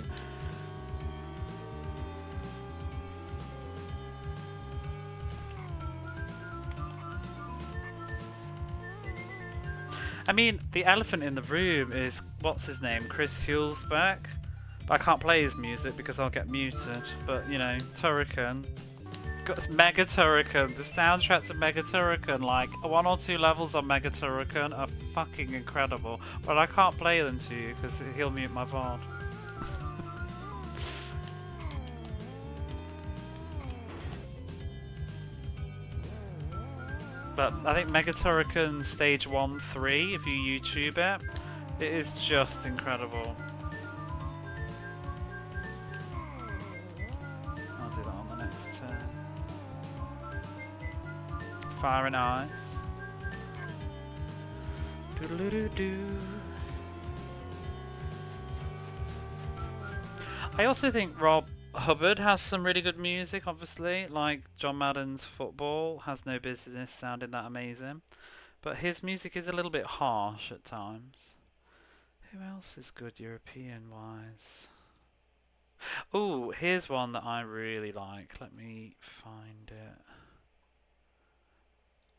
I mean, the elephant in the room is, what's his name, Chris Hulsbeck? But I can't play his music because I'll get muted. But, you know, Turrican. Got Mega Turrican. The soundtrack to Mega Turrican, like 1 or 2 levels on Mega Turrican are fucking incredible. But I can't play them to you because he'll mute my VOD. But I think Mega Turrican Stage 1-3, if you YouTube it, it is just incredible. I'll do that on the next turn. Fire and Ice. Doodle-doo-doo-doo. I also think Rob Hubbard has some really good music, obviously, like John Madden's Football has no business sounding that amazing, but his music is a little bit harsh at times. Who else is good European wise? Oh, here's one that I really like. Let me find it.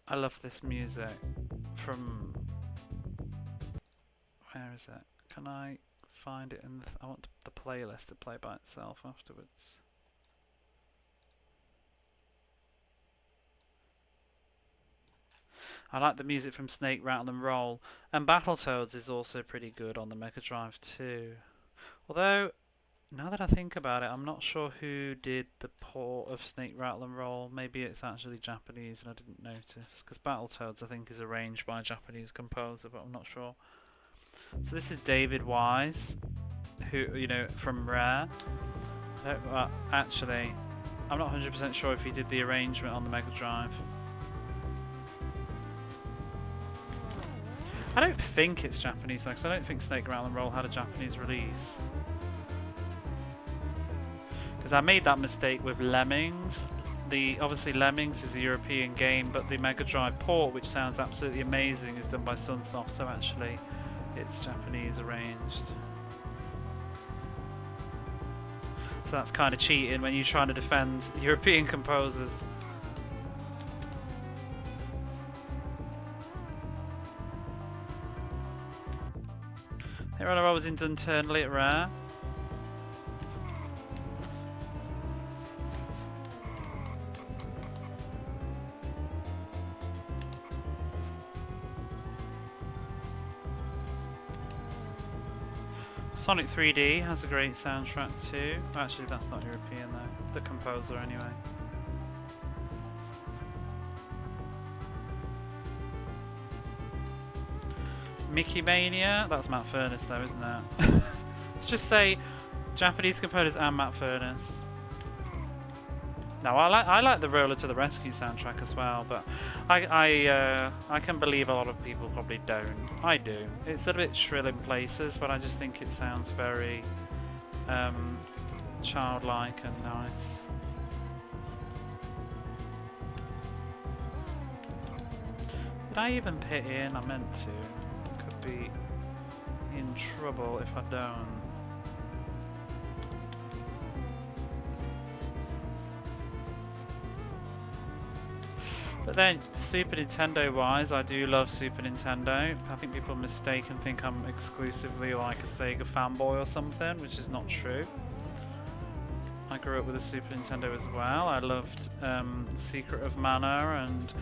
I love this music from, where is it? Can I find it in the I want the playlist to play by itself afterwards. I like the music from Snake, Rattle and Roll, and Battletoads is also pretty good on the Mega Drive too. Although, now that I think about it, I'm not sure who did the port of Snake, Rattle and Roll. Maybe it's actually Japanese and I didn't notice, because Battletoads I think is arranged by a Japanese composer, but I'm not sure. So this is David Wise, who, you know, from Rare. Actually, I'm not 100% sure if he did the arrangement on the Mega Drive. I don't think it's Japanese though, because I don't think Snake, Rattle and Roll had a Japanese release. Because I made that mistake with Lemmings. Obviously Lemmings is a European game, but the Mega Drive port, which sounds absolutely amazing, is done by Sunsoft, so actually it's Japanese arranged. So that's kind of cheating when you're trying to defend European composers. Here I was in Dunturnley at Rare. Sonic 3D has a great soundtrack too. Actually, that's not European though. The composer anyway. Mickey Mania, that's Matt Furness though, isn't it? Let's just say Japanese composers and Matt Furness. No, I like the Roller to the Rescue soundtrack as well, but I can believe a lot of people probably don't. I do. It's a bit shrill in places, but I just think it sounds very childlike and nice. Did I even pit in? I meant to. Could be in trouble if I don't. But then, Super Nintendo wise, I do love Super Nintendo. I think people mistake and think I'm exclusively like a Sega fanboy or something, which is not true. I grew up with a Super Nintendo as well. I loved Secret of Mana and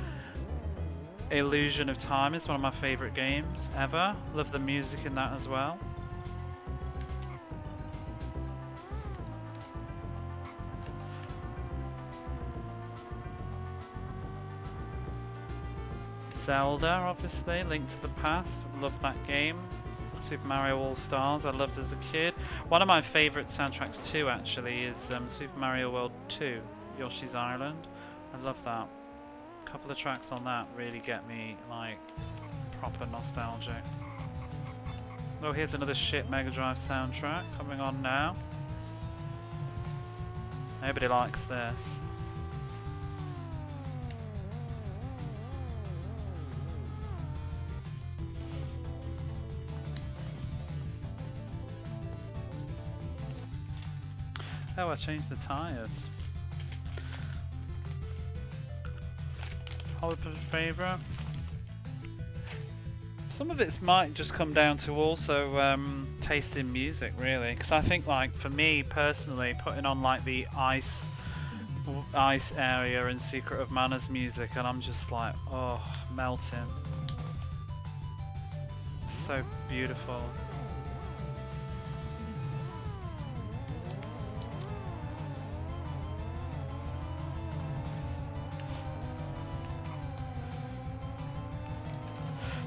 Illusion of Time is one of my favourite games ever. Love the music in that as well. Zelda, obviously, Link to the Past, love that game. Super Mario All-Stars, I loved as a kid. One of my favourite soundtracks too, actually, is Super Mario World 2, Yoshi's Island. I love that. A couple of tracks on that really get me, like, proper nostalgic. Oh, here's another shit Mega Drive soundtrack coming on now. Nobody likes this. Oh, I changed the tyres. Hollywood favourite. Some of it might just come down to also taste in music, really. Because I think, like, for me personally, putting on like the ice area and Secret of Mana's music, and I'm just like, oh, melting. It's so beautiful.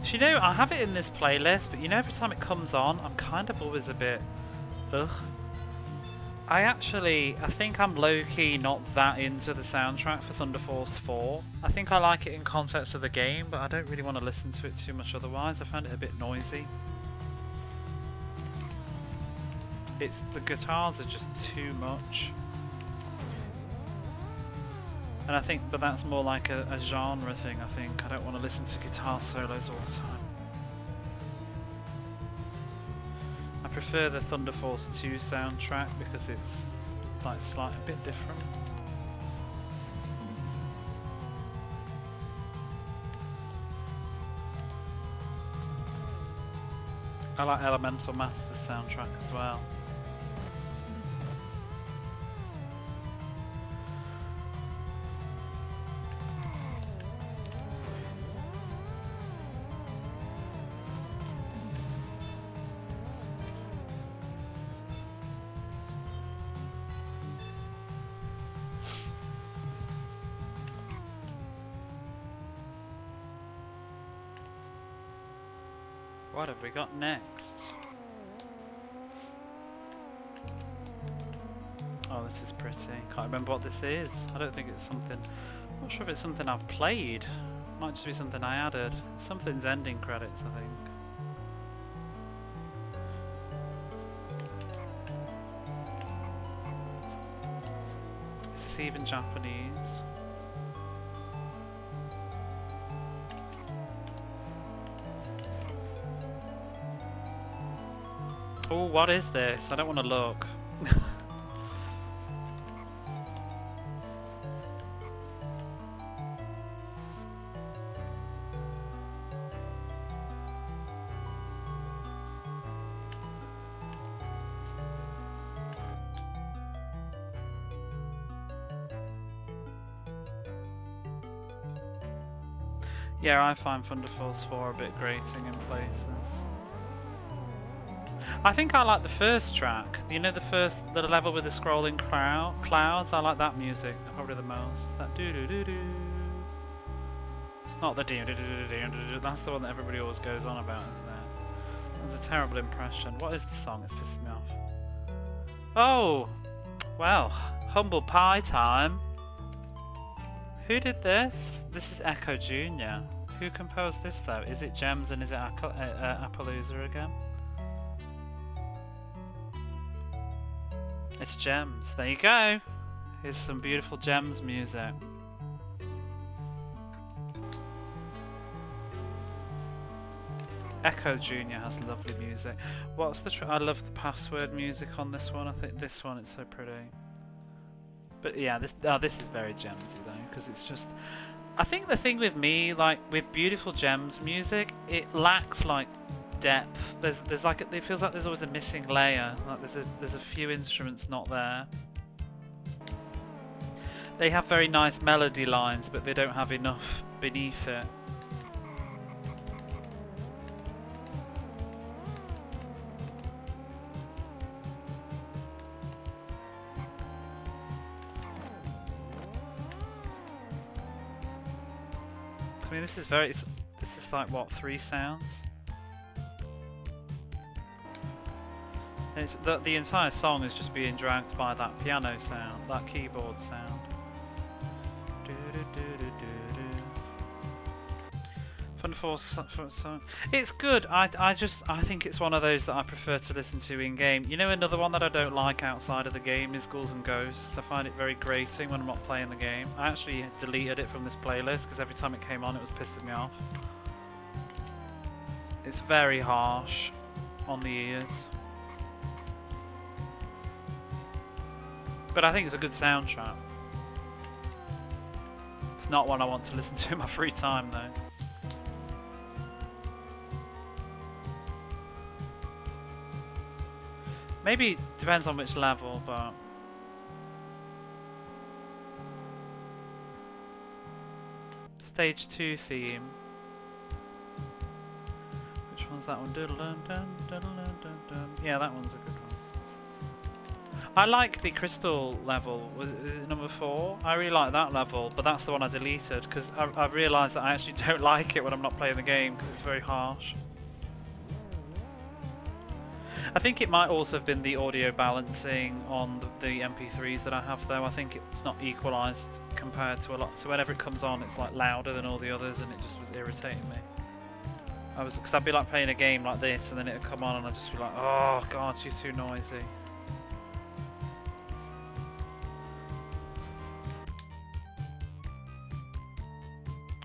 You know, I have it in this playlist, but you know, every time it comes on, I'm kind of always a bit, ugh. I think I'm low-key not that into the soundtrack for Thunder Force 4. I think I like it in context of the game, but I don't really want to listen to it too much otherwise. I find it a bit noisy. The guitars are just too much. And I think, but that's more like a genre thing, I think. I don't want to listen to guitar solos all the time. I prefer the Thunder Force 2 soundtrack because it's like slightly a bit different. I like Elemental Master's soundtrack as well. What have we got next? Oh, this is pretty. Can't remember what this is. I don't think it's something... I'm not sure if it's something I've played. Might just be something I added. Something's ending credits, I think. Is this even Japanese? Oh, what is this? I don't want to look. Yeah, I find Thunder Force 4 a bit grating in places. I think I like the first track. You know, the level with the scrolling clouds. I like that music probably the most. That doo doo doo doo. Not the doo doo doo doo doo doo. That's the one that everybody always goes on about, isn't it? That's a terrible impression. What is the song? It's pissing me off. Oh, well, humble pie time. Who did this? This is Echo Jr. Who composed this though? Is it Gems and is it Appaloosa again? It's Gems. There you go. Here's some beautiful Gems music. Echo Jr. has lovely music. What's the I love the password music on this one. I think this one, it's so pretty. But yeah, this is very Gemsy though, because it's just... I think the thing with me, like with beautiful Gems music, it lacks like depth. There's like it feels like there's always a missing layer. Like there's a few instruments not there. They have very nice melody lines, but they don't have enough beneath it. I mean, this is like what, 3 sounds? And it's the entire song is just being dragged by that piano sound, that keyboard sound. Thunder Force, it's good. I think it's one of those that I prefer to listen to in game. You know, another one that I don't like outside of the game is Ghouls and Ghosts. I find it very grating when I'm not playing the game. I actually deleted it from this playlist because every time it came on it was pissing me off. It's very harsh on the ears. But I think it's a good soundtrack. It's not one I want to listen to in my free time, though. Maybe depends on which level, but Stage 2 theme. Which one's that one? Yeah, that one's a good one. I like the crystal level. Is it number 4? I really like that level, but that's the one I deleted because I've realised that I actually don't like it when I'm not playing the game because it's very harsh. I think it might also have been the audio balancing on the MP3s that I have, though. I think it's not equalised compared to a lot. So whenever it comes on, it's like louder than all the others, and it just was irritating me. Because I'd be like playing a game like this, and then it'd come on, and I'd just be like, oh god, she's too noisy.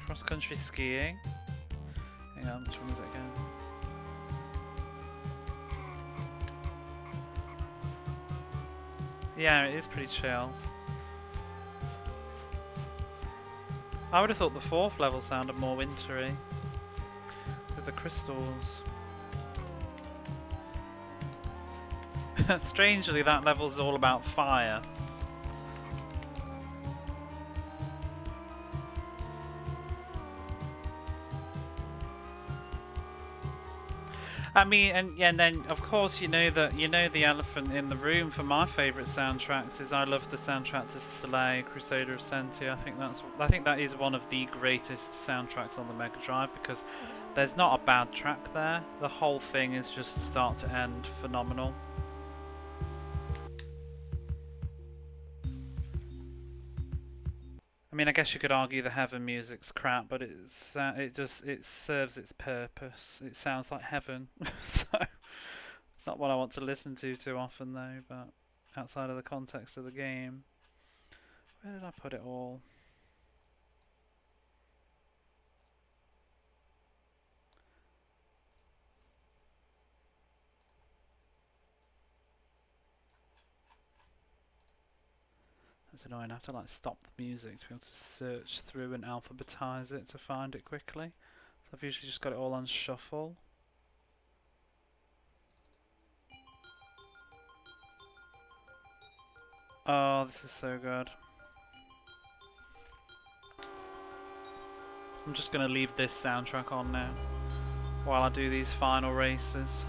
Cross-country skiing. Hang on, which one is it again? Yeah, it is pretty chill. I would have thought the 4th level sounded more wintry with the crystals. Strangely, that level's all about fire. I mean, and then of course you know the elephant in the room for my favourite soundtracks is I love the soundtrack to Soleil, Crusader of Sentia. I think that is one of the greatest soundtracks on the Mega Drive because there's not a bad track there. The whole thing is just start to end phenomenal. I mean, I guess you could argue the heaven music's crap, but it serves its purpose. It sounds like heaven, so it's not what I want to listen to too often, though. But outside of the context of the game, where did I put it all? That's annoying. I have to like stop the music to be able to search through and alphabetize it to find it quickly. So I've usually just got it all on shuffle. Oh, this is so good. I'm just going to leave this soundtrack on now while I do these final races.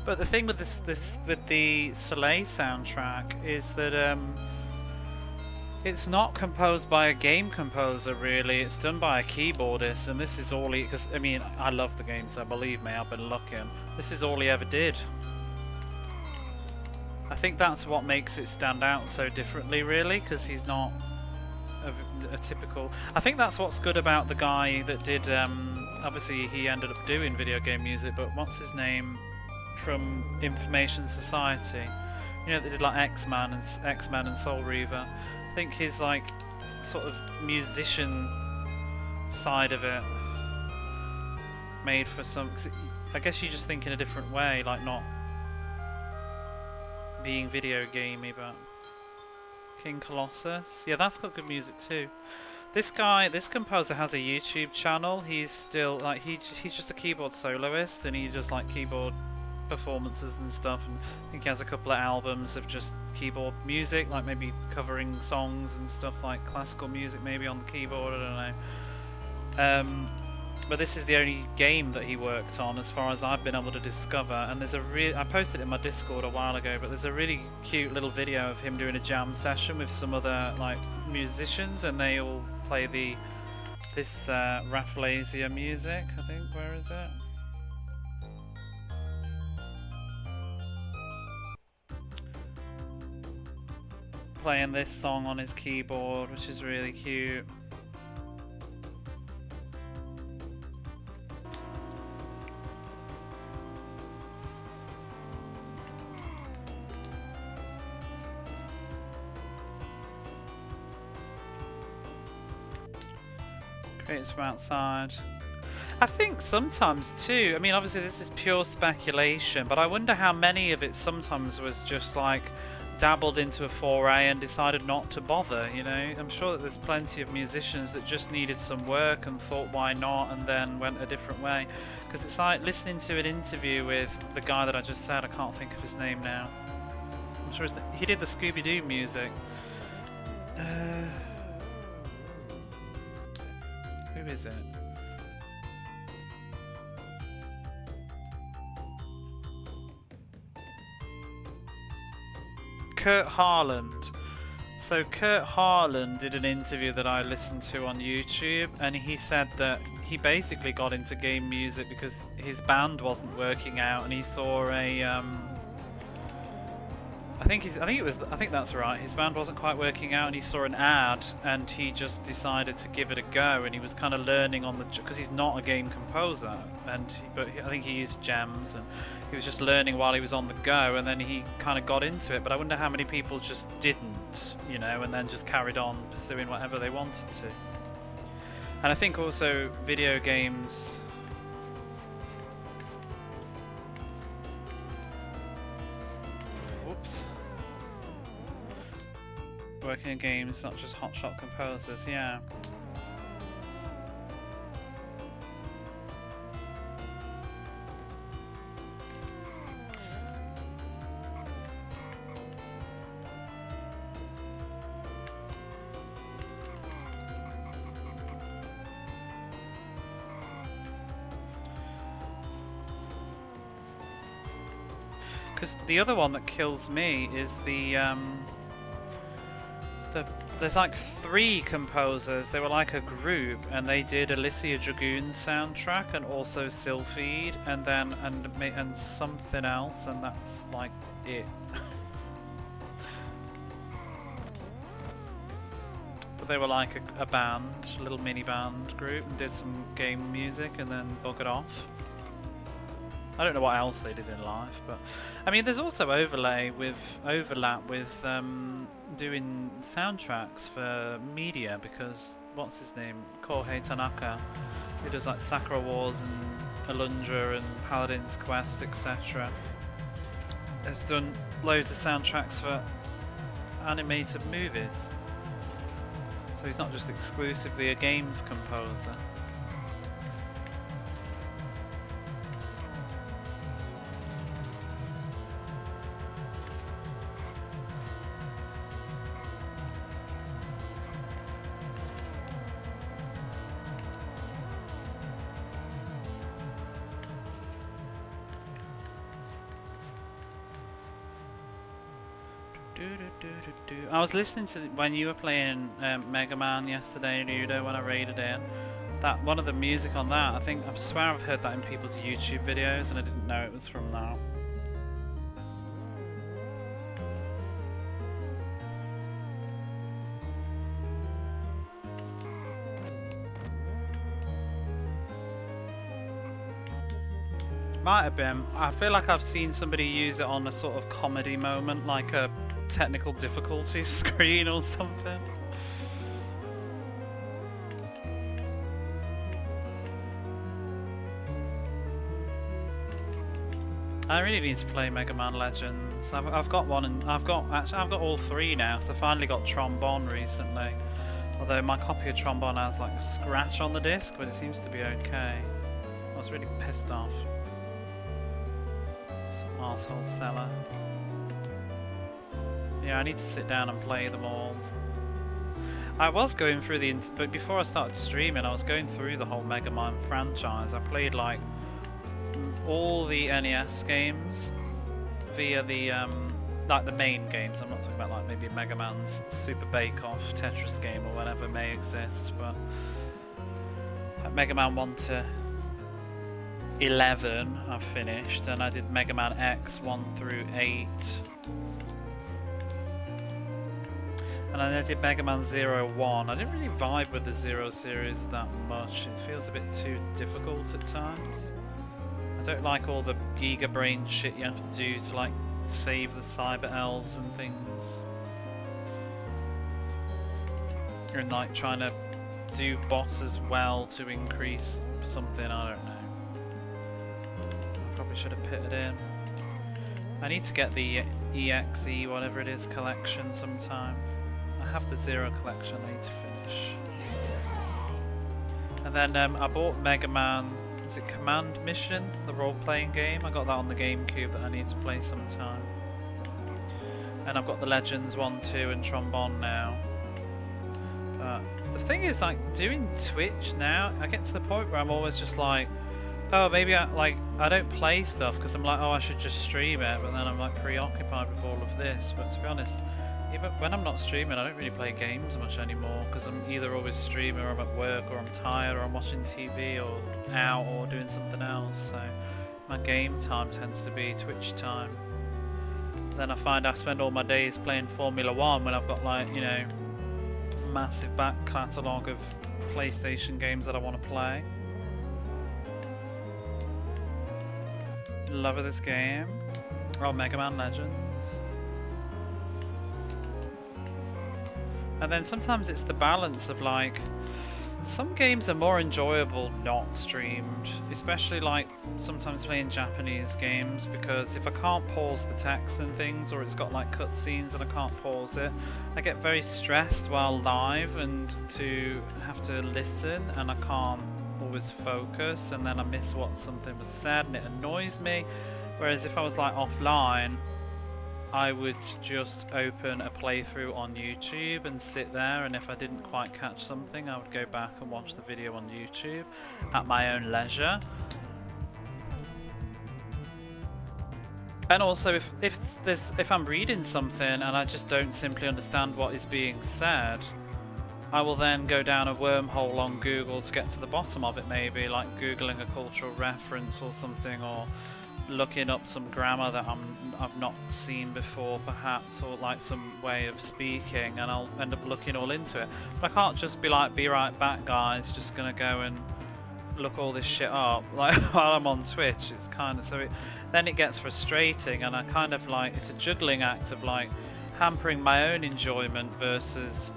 But the thing with with the Soleil soundtrack is that it's not composed by a game composer really. It's done by a keyboardist, and this is all he. Because I mean, I love the game, so believe me, I've been looking. This is all he ever did. I think that's what makes it stand out so differently, really, because he's not a typical. I think that's what's good about the guy that did. Obviously, he ended up doing video game music, but what's his name? From Information Society, you know, they did like X-Men and Soul Reaver. I think his like sort of musician side of it made for some. Cause I guess you just think in a different way, like not being video gamey, but King Colossus. Yeah, that's got good music too. This composer has a YouTube channel. He's still like he's just a keyboard soloist, and he does like keyboard performances and stuff, and I think he has a couple of albums of just keyboard music, like maybe covering songs and stuff, like classical music maybe on the keyboard, I don't know. But this is the only game that he worked on as far as I've been able to discover, and there's I posted it in my Discord a while ago, but there's a really cute little video of him doing a jam session with some other like musicians, and they all play this Rafflesia music, I think. Where is it? Playing this song on his keyboard, which is really cute. Great from outside. I think sometimes too, I mean obviously this is pure speculation, but I wonder how many of it sometimes was just like dabbled into a foray and decided not to bother, you know? I'm sure that there's plenty of musicians that just needed some work and thought why not, and then went a different way. Because it's like listening to an interview with the guy that I just said, I can't think of his name now. I'm sure he did the Scooby-Doo music. Who is it? Kurt Harland. So Kurt Harland did an interview that I listened to on YouTube, and he said that he basically got into game music because his band wasn't working out, and he saw a I think that's right. His band wasn't quite working out, and he saw an ad, and he just decided to give it a go. And he was kind of learning on the because he's not a game composer, but I think he used gems, and he was just learning while he was on the go. And then he kind of got into it. But I wonder how many people just didn't, you know, and then just carried on pursuing whatever they wanted to. And I think also video games. Whoops. Working in games, not just hotshot composers, yeah. Because the other one that kills me is there's like 3 composers. They were like a group, and they did Alicia Dragoon's soundtrack and also Sylphied, and then and something else, and that's like it. But they were like a band, a little mini band group, and did some game music, and then buggered off. I don't know what else they did in life, but I mean, there's also overlap with doing soundtracks for media, because what's his name, Kohei Tanaka, who does like Sakura Wars and Alundra and Paladin's Quest, etc., has done loads of soundtracks for animated movies. So he's not just exclusively a games composer. I was listening to when you were playing Mega Man yesterday, Nudo, when I raided in. That one of the music on that, I swear I've heard that in people's YouTube videos, and I didn't know it was from that. Might have been. I feel like I've seen somebody use it on a sort of comedy moment, like a technical difficulty screen or something. I really need to play Mega Man Legends. I've got one, and I've got all 3 now. So I finally got Trombone recently. Although my copy of Trombone has like a scratch on the disc, but it seems to be okay. I was really pissed off. Some arsehole seller. Yeah, I need to sit down and play them all. I was going through but before I started streaming, I was going through the whole Mega Man franchise. I played like all the NES games via the like the main games. I'm not talking about like maybe Mega Man's Super Bake Off Tetris game or whatever may exist, but like Mega Man 1 to 11 I've finished, and I did Mega Man X 1 through 8. And I did Mega Man 0-1. I didn't really vibe with the Zero series that much. It feels a bit too difficult at times. I don't like all the Giga Brain shit you have to do to like save the Cyber Elves and things. And like trying to do bosses well to increase something, I don't know. I probably should have put it in. I need to get the EXE, whatever it is, collection sometime. I have the Zero collection I need to finish. And then I bought Mega Man, is it Command Mission? The role-playing game? I got that on the GameCube that I need to play sometime. And I've got the Legends 1, 2 and Trombone now. But the thing is, like, doing Twitch now, I get to the point where I'm always just like, oh, maybe I don't play stuff because I'm like, oh, I should just stream it, but then I'm like preoccupied with all of this. But to be honest, even when I'm not streaming, I don't really play games much anymore because I'm either always streaming or I'm at work or I'm tired or I'm watching TV or out or doing something else. So my game time tends to be Twitch time. Then I find I spend all my days playing Formula 1 when I've got, like, you know, massive back catalogue of PlayStation games that I want to play. Love of this game. Oh, Mega Man Legends. And then sometimes it's the balance of, like, some games are more enjoyable not streamed, especially like sometimes playing Japanese games, because if I can't pause the text and things, or it's got like cutscenes and I can't pause it, I get very stressed while live and to have to listen, and I can't always focus, and then I miss what something was said and it annoys me. Whereas if I was like offline, I would just open a playthrough on YouTube and sit there, and if I didn't quite catch something, I would go back and watch the video on YouTube at my own leisure. And also, if I'm reading something and I just don't simply understand what is being said, I will then go down a wormhole on Google to get to the bottom of it, maybe like googling a cultural reference or something, or looking up some grammar that I've not seen before perhaps, or like some way of speaking, and I'll end up looking all into it. But I can't just be like, be right back guys, just gonna go and look all this shit up like while I'm on Twitch. It's kind of, so then it gets frustrating, and I kind of like, it's a juggling act of like hampering my own enjoyment versus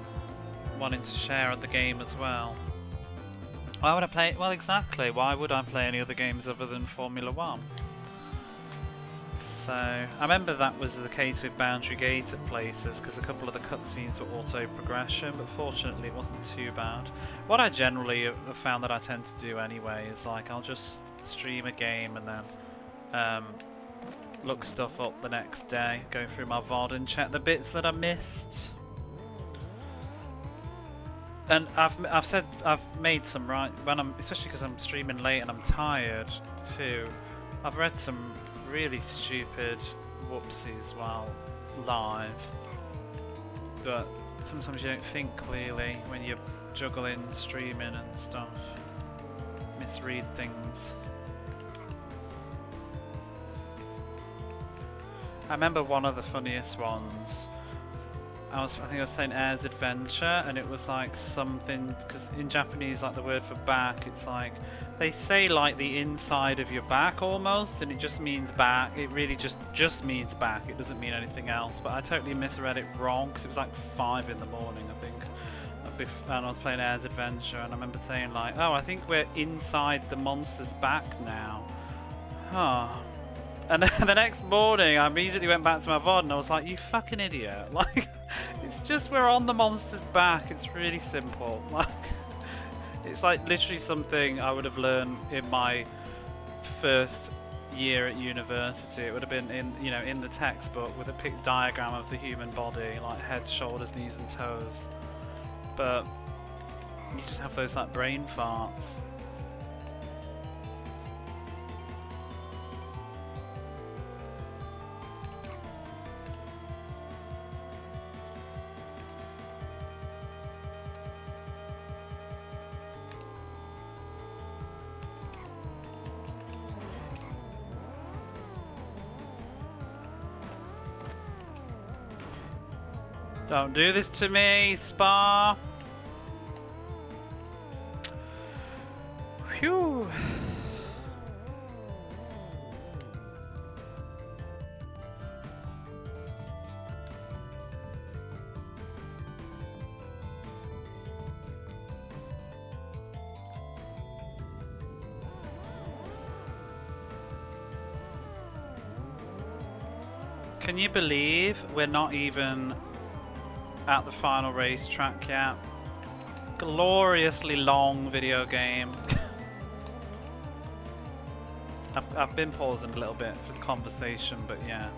wanting to share the game as well. Why would I play? Well, exactly, why would I play any other games other than Formula 1? So I remember that was the case with Boundary Gate at places, because a couple of the cutscenes were auto progression, but fortunately it wasn't too bad. What I generally have found that I tend to do anyway is like, I'll just stream a game and then look stuff up the next day, go through my VOD and check the bits that I missed. And I've made some, right, when I'm, especially because I'm streaming late and I'm tired too, I've read some really stupid whoopsies while live, but sometimes you don't think clearly when you're juggling streaming and stuff, misread things. I remember one of the funniest ones, I think I was playing Air's Adventure, and it was like something, because in Japanese, like the word for back, it's like, they say like the inside of your back almost, and it just means back. It really just means back. It doesn't mean anything else. But I totally misread it wrong, because it was like 5 in the morning, I think. And I was playing Air's Adventure, and I remember saying like, oh, I think we're inside the monster's back now. Huh. And then the next morning, I immediately went back to my VOD, and I was like, you fucking idiot. Like, it's just we're on the monster's back. It's really simple. Like, it's like literally something I would have learned in my first year at university. It would have been in, you know, in the textbook with a pic diagram of the human body, like head, shoulders, knees and toes. But you just have those like brain farts. Don't do this to me, Spa. Phew. Can you believe we're not even at the final racetrack yet? Gloriously long video game. I've been pausing a little bit for the conversation, but yeah.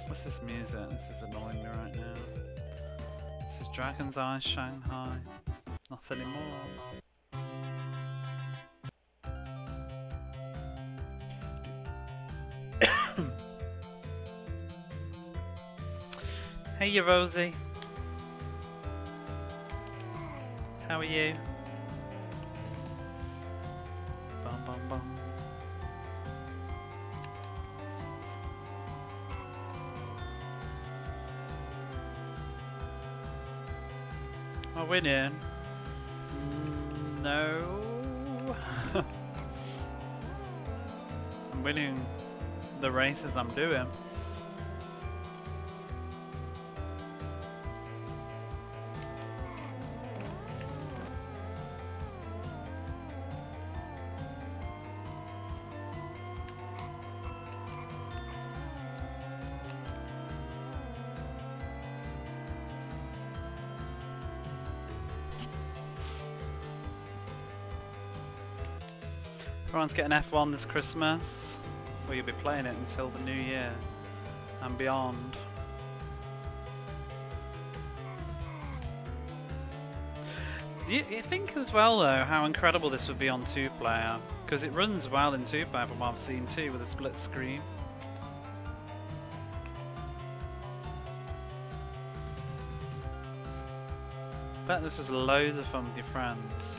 What's this music? This is annoying me right now. This is Dragon's Eye Shanghai. Not anymore. Hey, you Rosie. How are you? Bum bum bum. Am I winning? No. I'm winning the races I'm doing. Everyone's getting F1 this Christmas. Well, you'll be playing it until the new year and beyond. You think as well though how incredible this would be on 2-player, because it runs well in 2-player from what I've seen too, with a split screen. I bet this was loads of fun with your friends.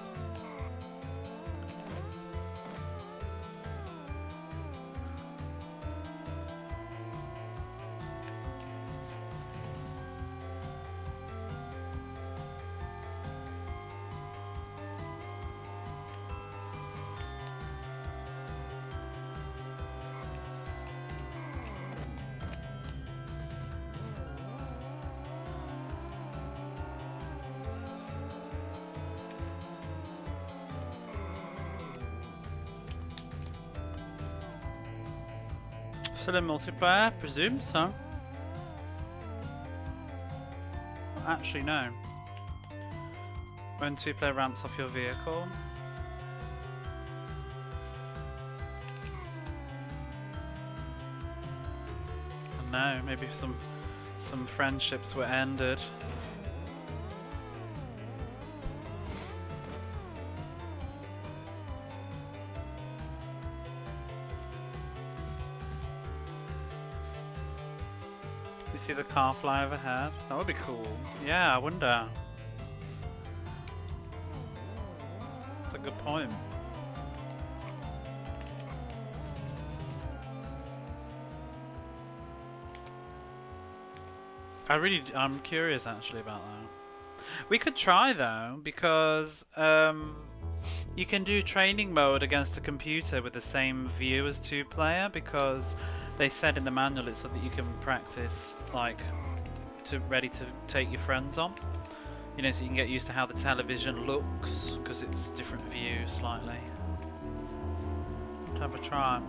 Still in multiplayer? I presume so. Actually, no. When 2-player ramps off your vehicle. No, maybe some friendships were ended. You see the car fly overhead? That would be cool. Yeah, I wonder. That's a good point. I'm curious actually about that. We could try though, because you can do training mode against a computer with the same view as 2-player, because they said in the manual it's so that you can practice, like, ready to take your friends on. You know, so you can get used to how the television looks, because it's different view slightly. Have a try.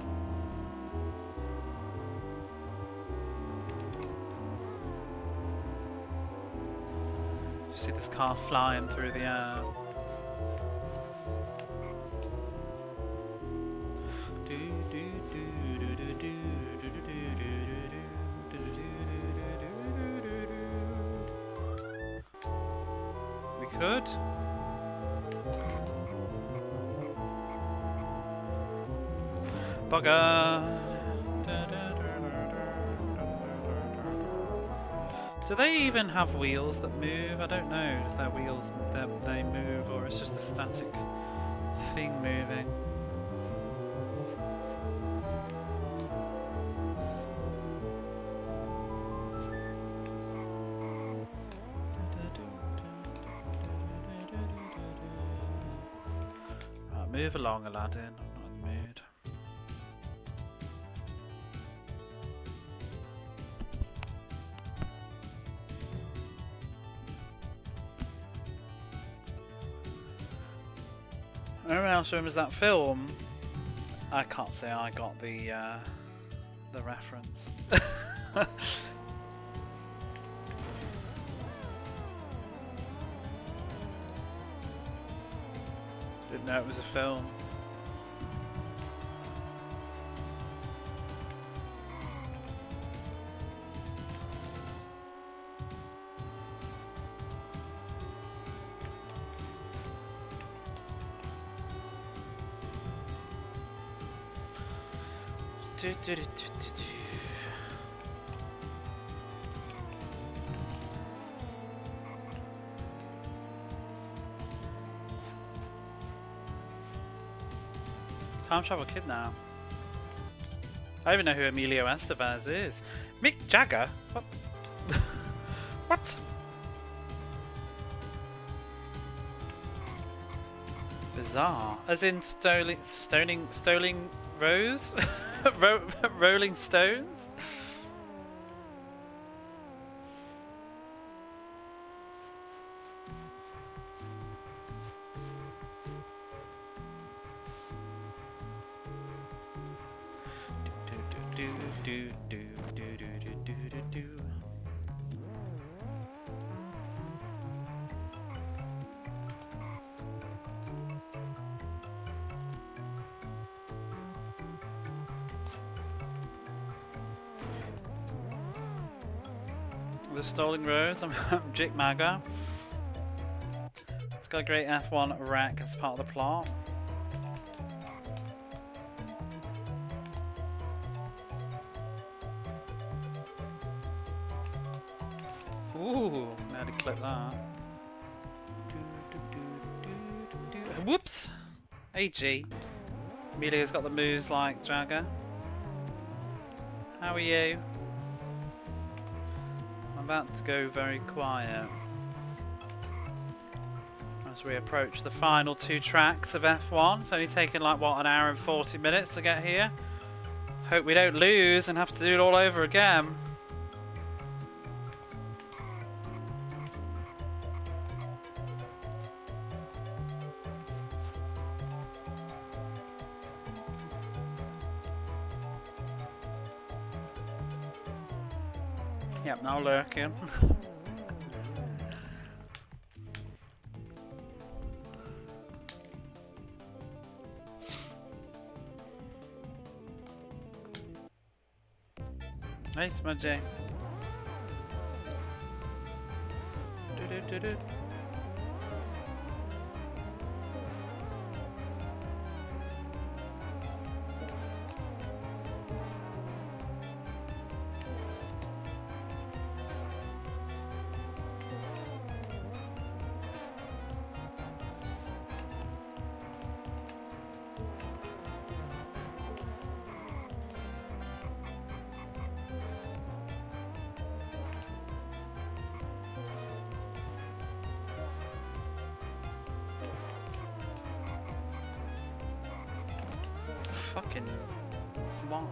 You see this car flying through the air. We could. Bugger. Do they even have wheels that move? I don't know if their wheels they move, or it's just a static thing moving. Right, move along, Aladdin. I'm not in the mood. Anyone else remembers that film? I can't say I got the reference. Didn't know it was a film. Time Travel Kid now. I don't even know who Emilio Estevez is. Mick Jagger? What? What? Bizarre. As in stoning Rose? Rolling Stones? The Stolen Rose, I'm Jake Maga. It's got a great F1 wreck as part of the plot. Ooh, I had to clip that. Whoops! AG. Emilio's got the moves like Jagger. How are you? I'm about to go very quiet as we approach the final 2 tracks of F1. It's only taken like, what, an hour and 40 minutes to get here. Hope we don't lose and have to do it all over again. Yep, now lurking. Hey, Smudgy. Do-do-do-do. Fucking what?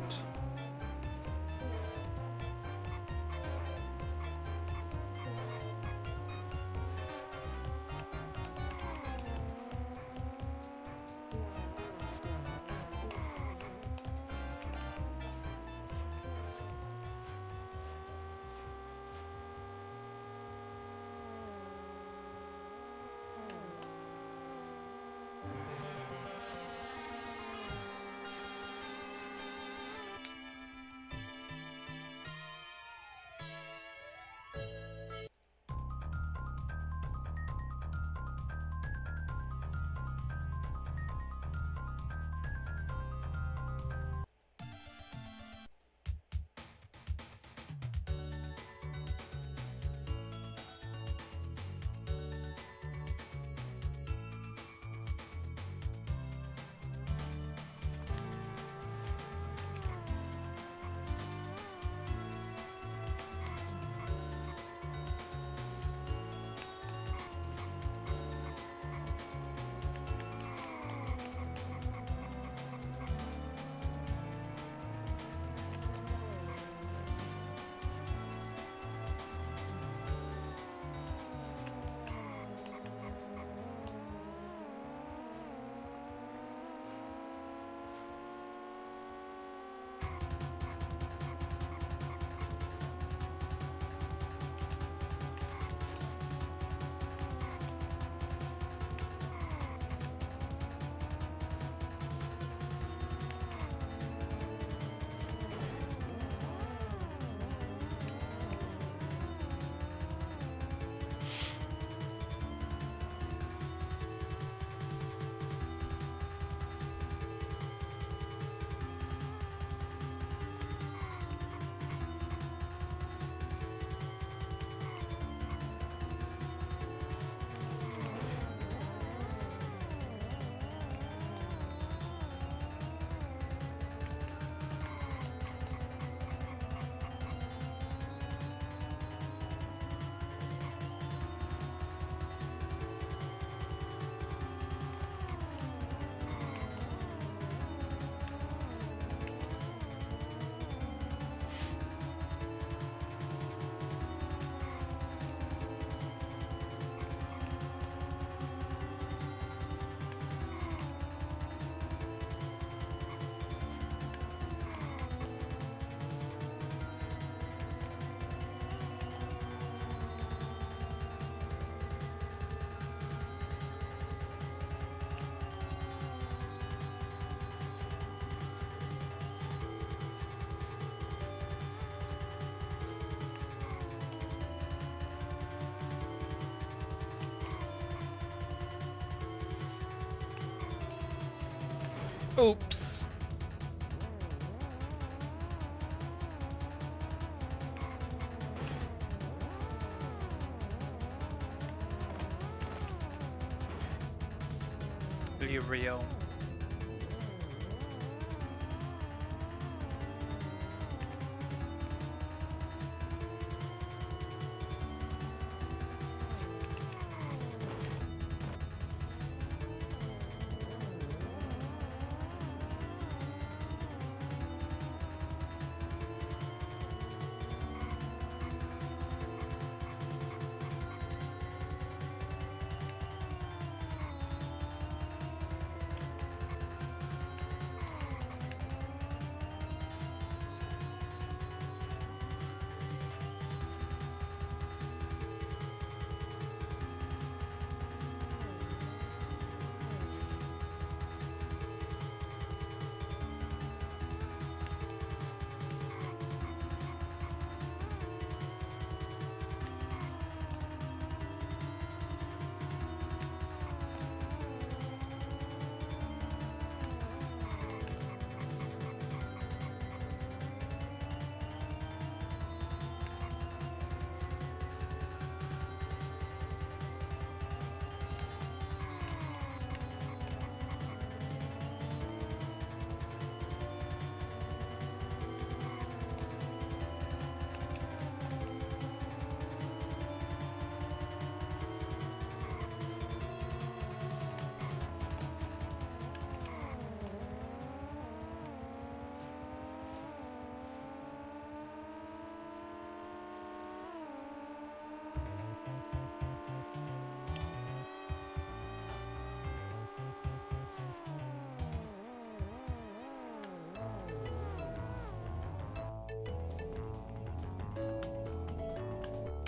Oops. Are you real?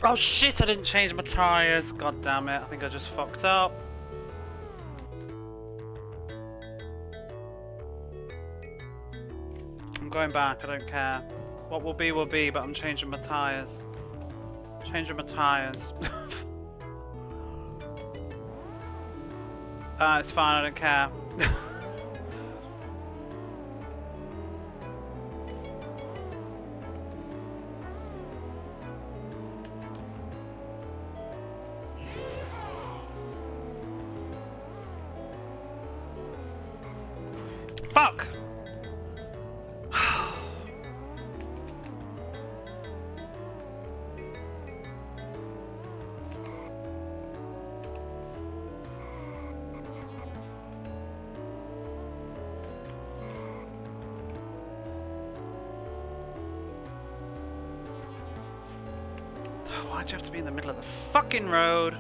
Oh shit, I didn't change my tyres. God damn it, I think I just fucked up. I'm going back, I don't care. What will be, but I'm changing my tyres. Changing my tyres. It's fine, I don't care. Fuck! Why'd you have to be in the middle of the fucking road?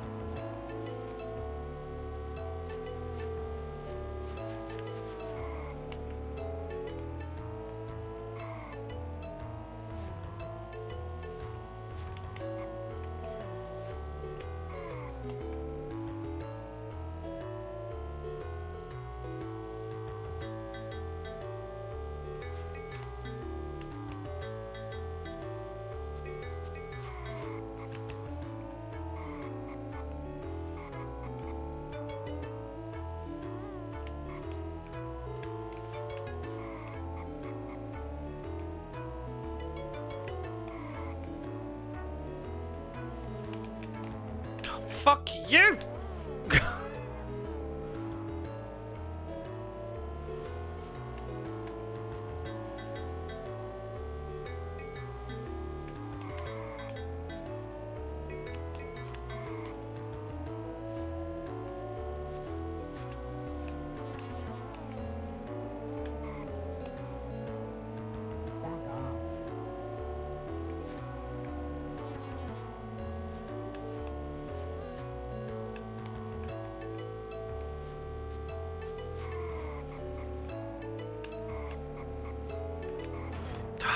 Fuck you!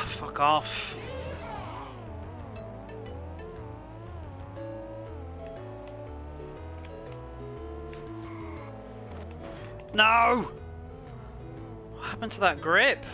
Fuck off. No! What happened to that grip?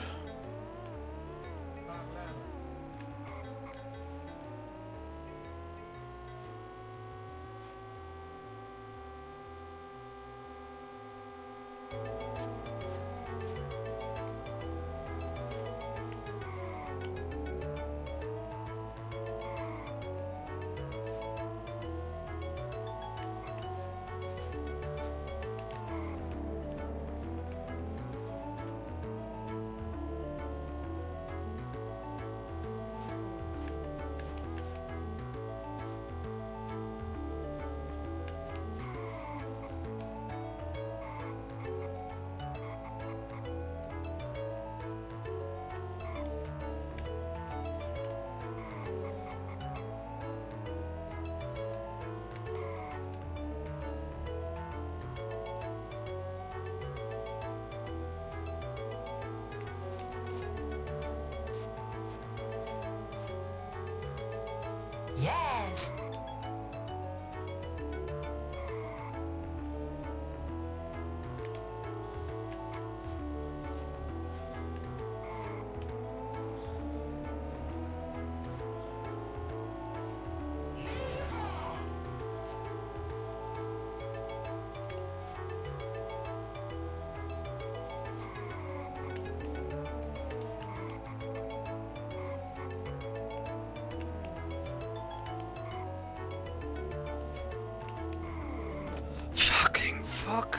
fuck.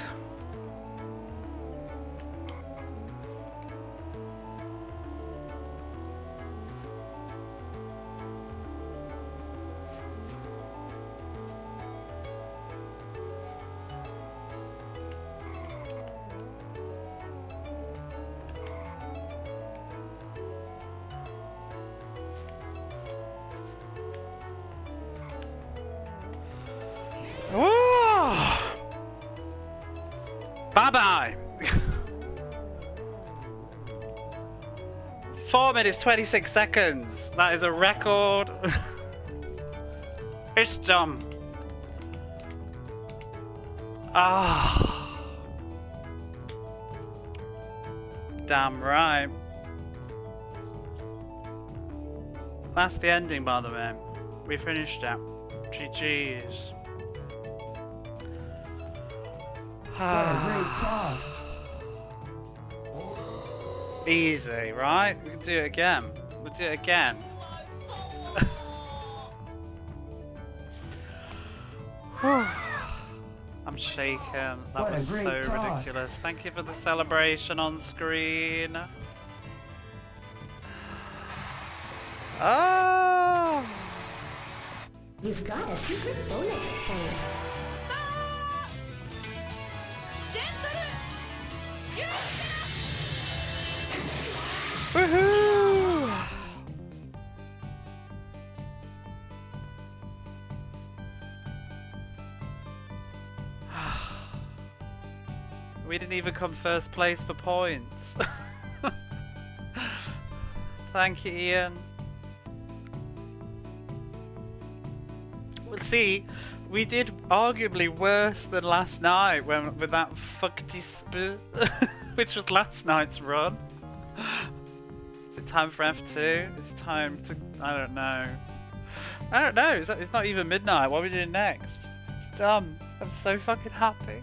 Bye-bye! 4 minutes 26 seconds. That is a record. It's dumb. Ah. Damn right. That's the ending, by the way. We finished it. GG's. What a great car. Easy, right? We can do it again. We'll do it again. I'm shaken. That was so ridiculous. Thank you for the celebration on screen. Oh! You've got a secret bonus point. Stop! Gentle! Woohoo! We didn't even come first place for points. Thank you, Ian. We'll see. We did arguably worse than last night when with that fuck dispute, which was last night's run. Is it time for F2? It's time to... I don't know. I don't know. It's not even midnight. What are we doing next? It's dumb. I'm so fucking happy.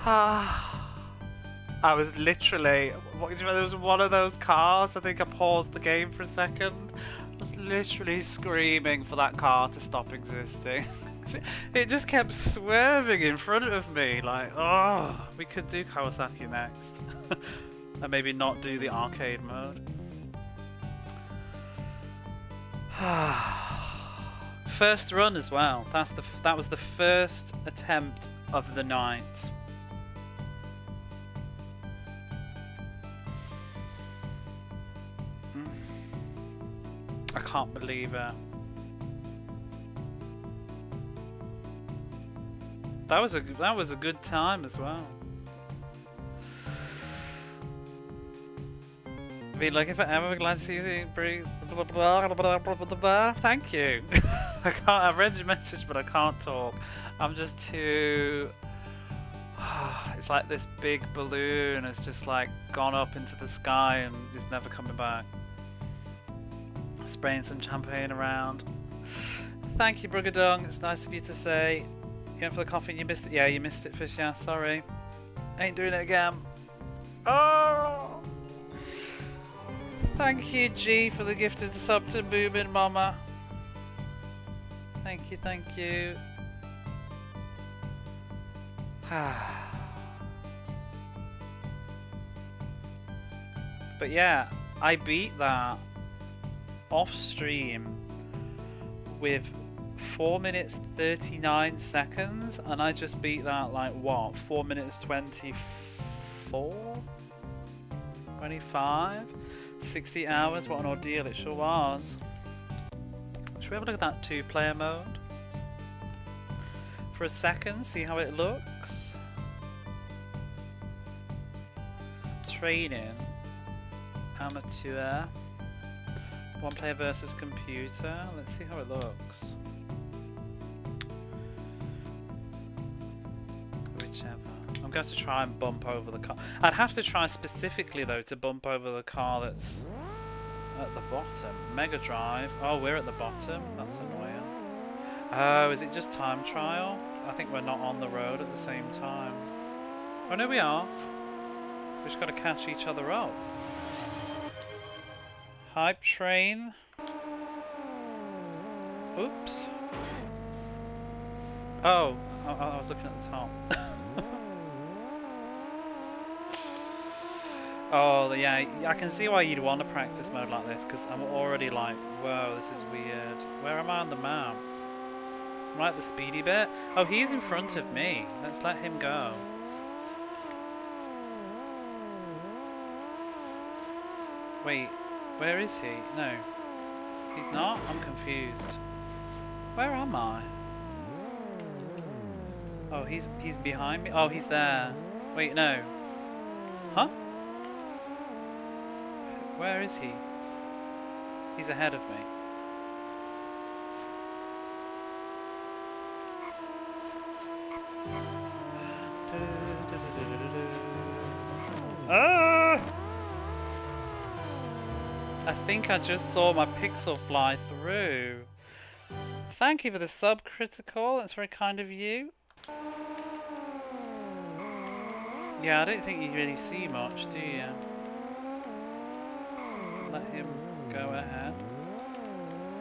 I was literally... There was one of those cars. I think I paused the game for a second. I was literally screaming for that car to stop existing. It just kept swerving in front of me, like, oh, we could do Kawasaki next. And maybe not do the arcade mode. First run as well. That was the first attempt of the night. I can't believe it. That was a good time as well. I mean, like, if I ever glad to see you breathe, blah blah blah blah blah blah. Thank you. I can't. I've read your message, but I can't talk. I'm just too. It's like this big balloon has just like gone up into the sky and is never coming back. Spraying some champagne around. Thank you, Brugadung. It's nice of you to say. You went for the coffee and you missed it. Yeah, you missed it, Fish. Yeah, sorry. Ain't doing it again. Oh! Thank you, G, for the gift of the sub to Boobin Mama. Thank you, thank you. But yeah, I beat that off stream with 4 minutes 39 seconds, and I just beat that like what, 4 minutes 24, 25, 60 hours. What an ordeal it sure was. Should we have a look at that 2-player mode for a second, see how it looks? Training, amateur, 1 player versus computer. Let's see how it looks. Whichever. I'm going to try and bump over the car. I'd have to try specifically though to bump over the car that's at the bottom. Mega Drive. Oh, we're at the bottom. That's annoying. Oh, is it just time trial? I think we're not on the road at the same time. Oh no, we are. We just got to catch each other up. Hype train. Oops. Oh, I was looking at the top. Oh, yeah, I can see why you'd want a practice mode like this, because I'm already like, whoa, this is weird. Where am I on the map? Am I at the speedy bit? Oh, he's in front of me. Let's let him go. Wait, where is he? No. He's not? I'm confused. Where am I? Oh, he's behind me? Oh, he's there. Wait, no. Huh? Where is he? He's ahead of me. Ah! I think I just saw my pixel fly through. Thank you for the sub, Critical. That's very kind of you. Yeah, I don't think you really see much, do you? Let him go ahead.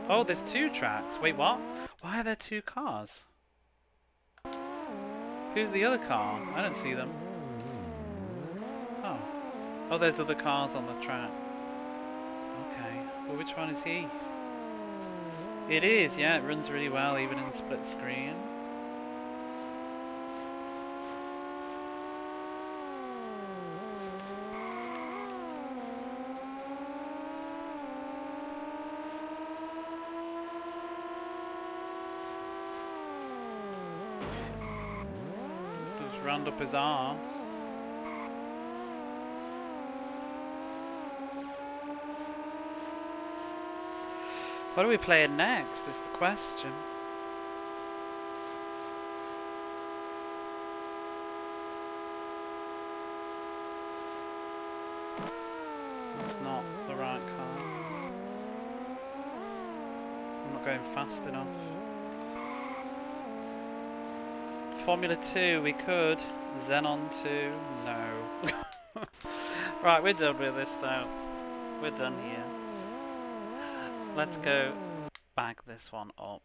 Oh, there's 2 tracks. Wait, what? Why are there 2 cars? Who's the other car? I don't see them. Oh. Oh, there's other cars on the track. Okay. Well, which one is he? It is, yeah. It runs really well, even in split screen. Round up his arse. What are we playing next is the question. It's not the right car. I'm not going fast enough. Formula 2, we could. Xenon 2, no. Right, we're done with this though. We're done here. Let's go back this one up.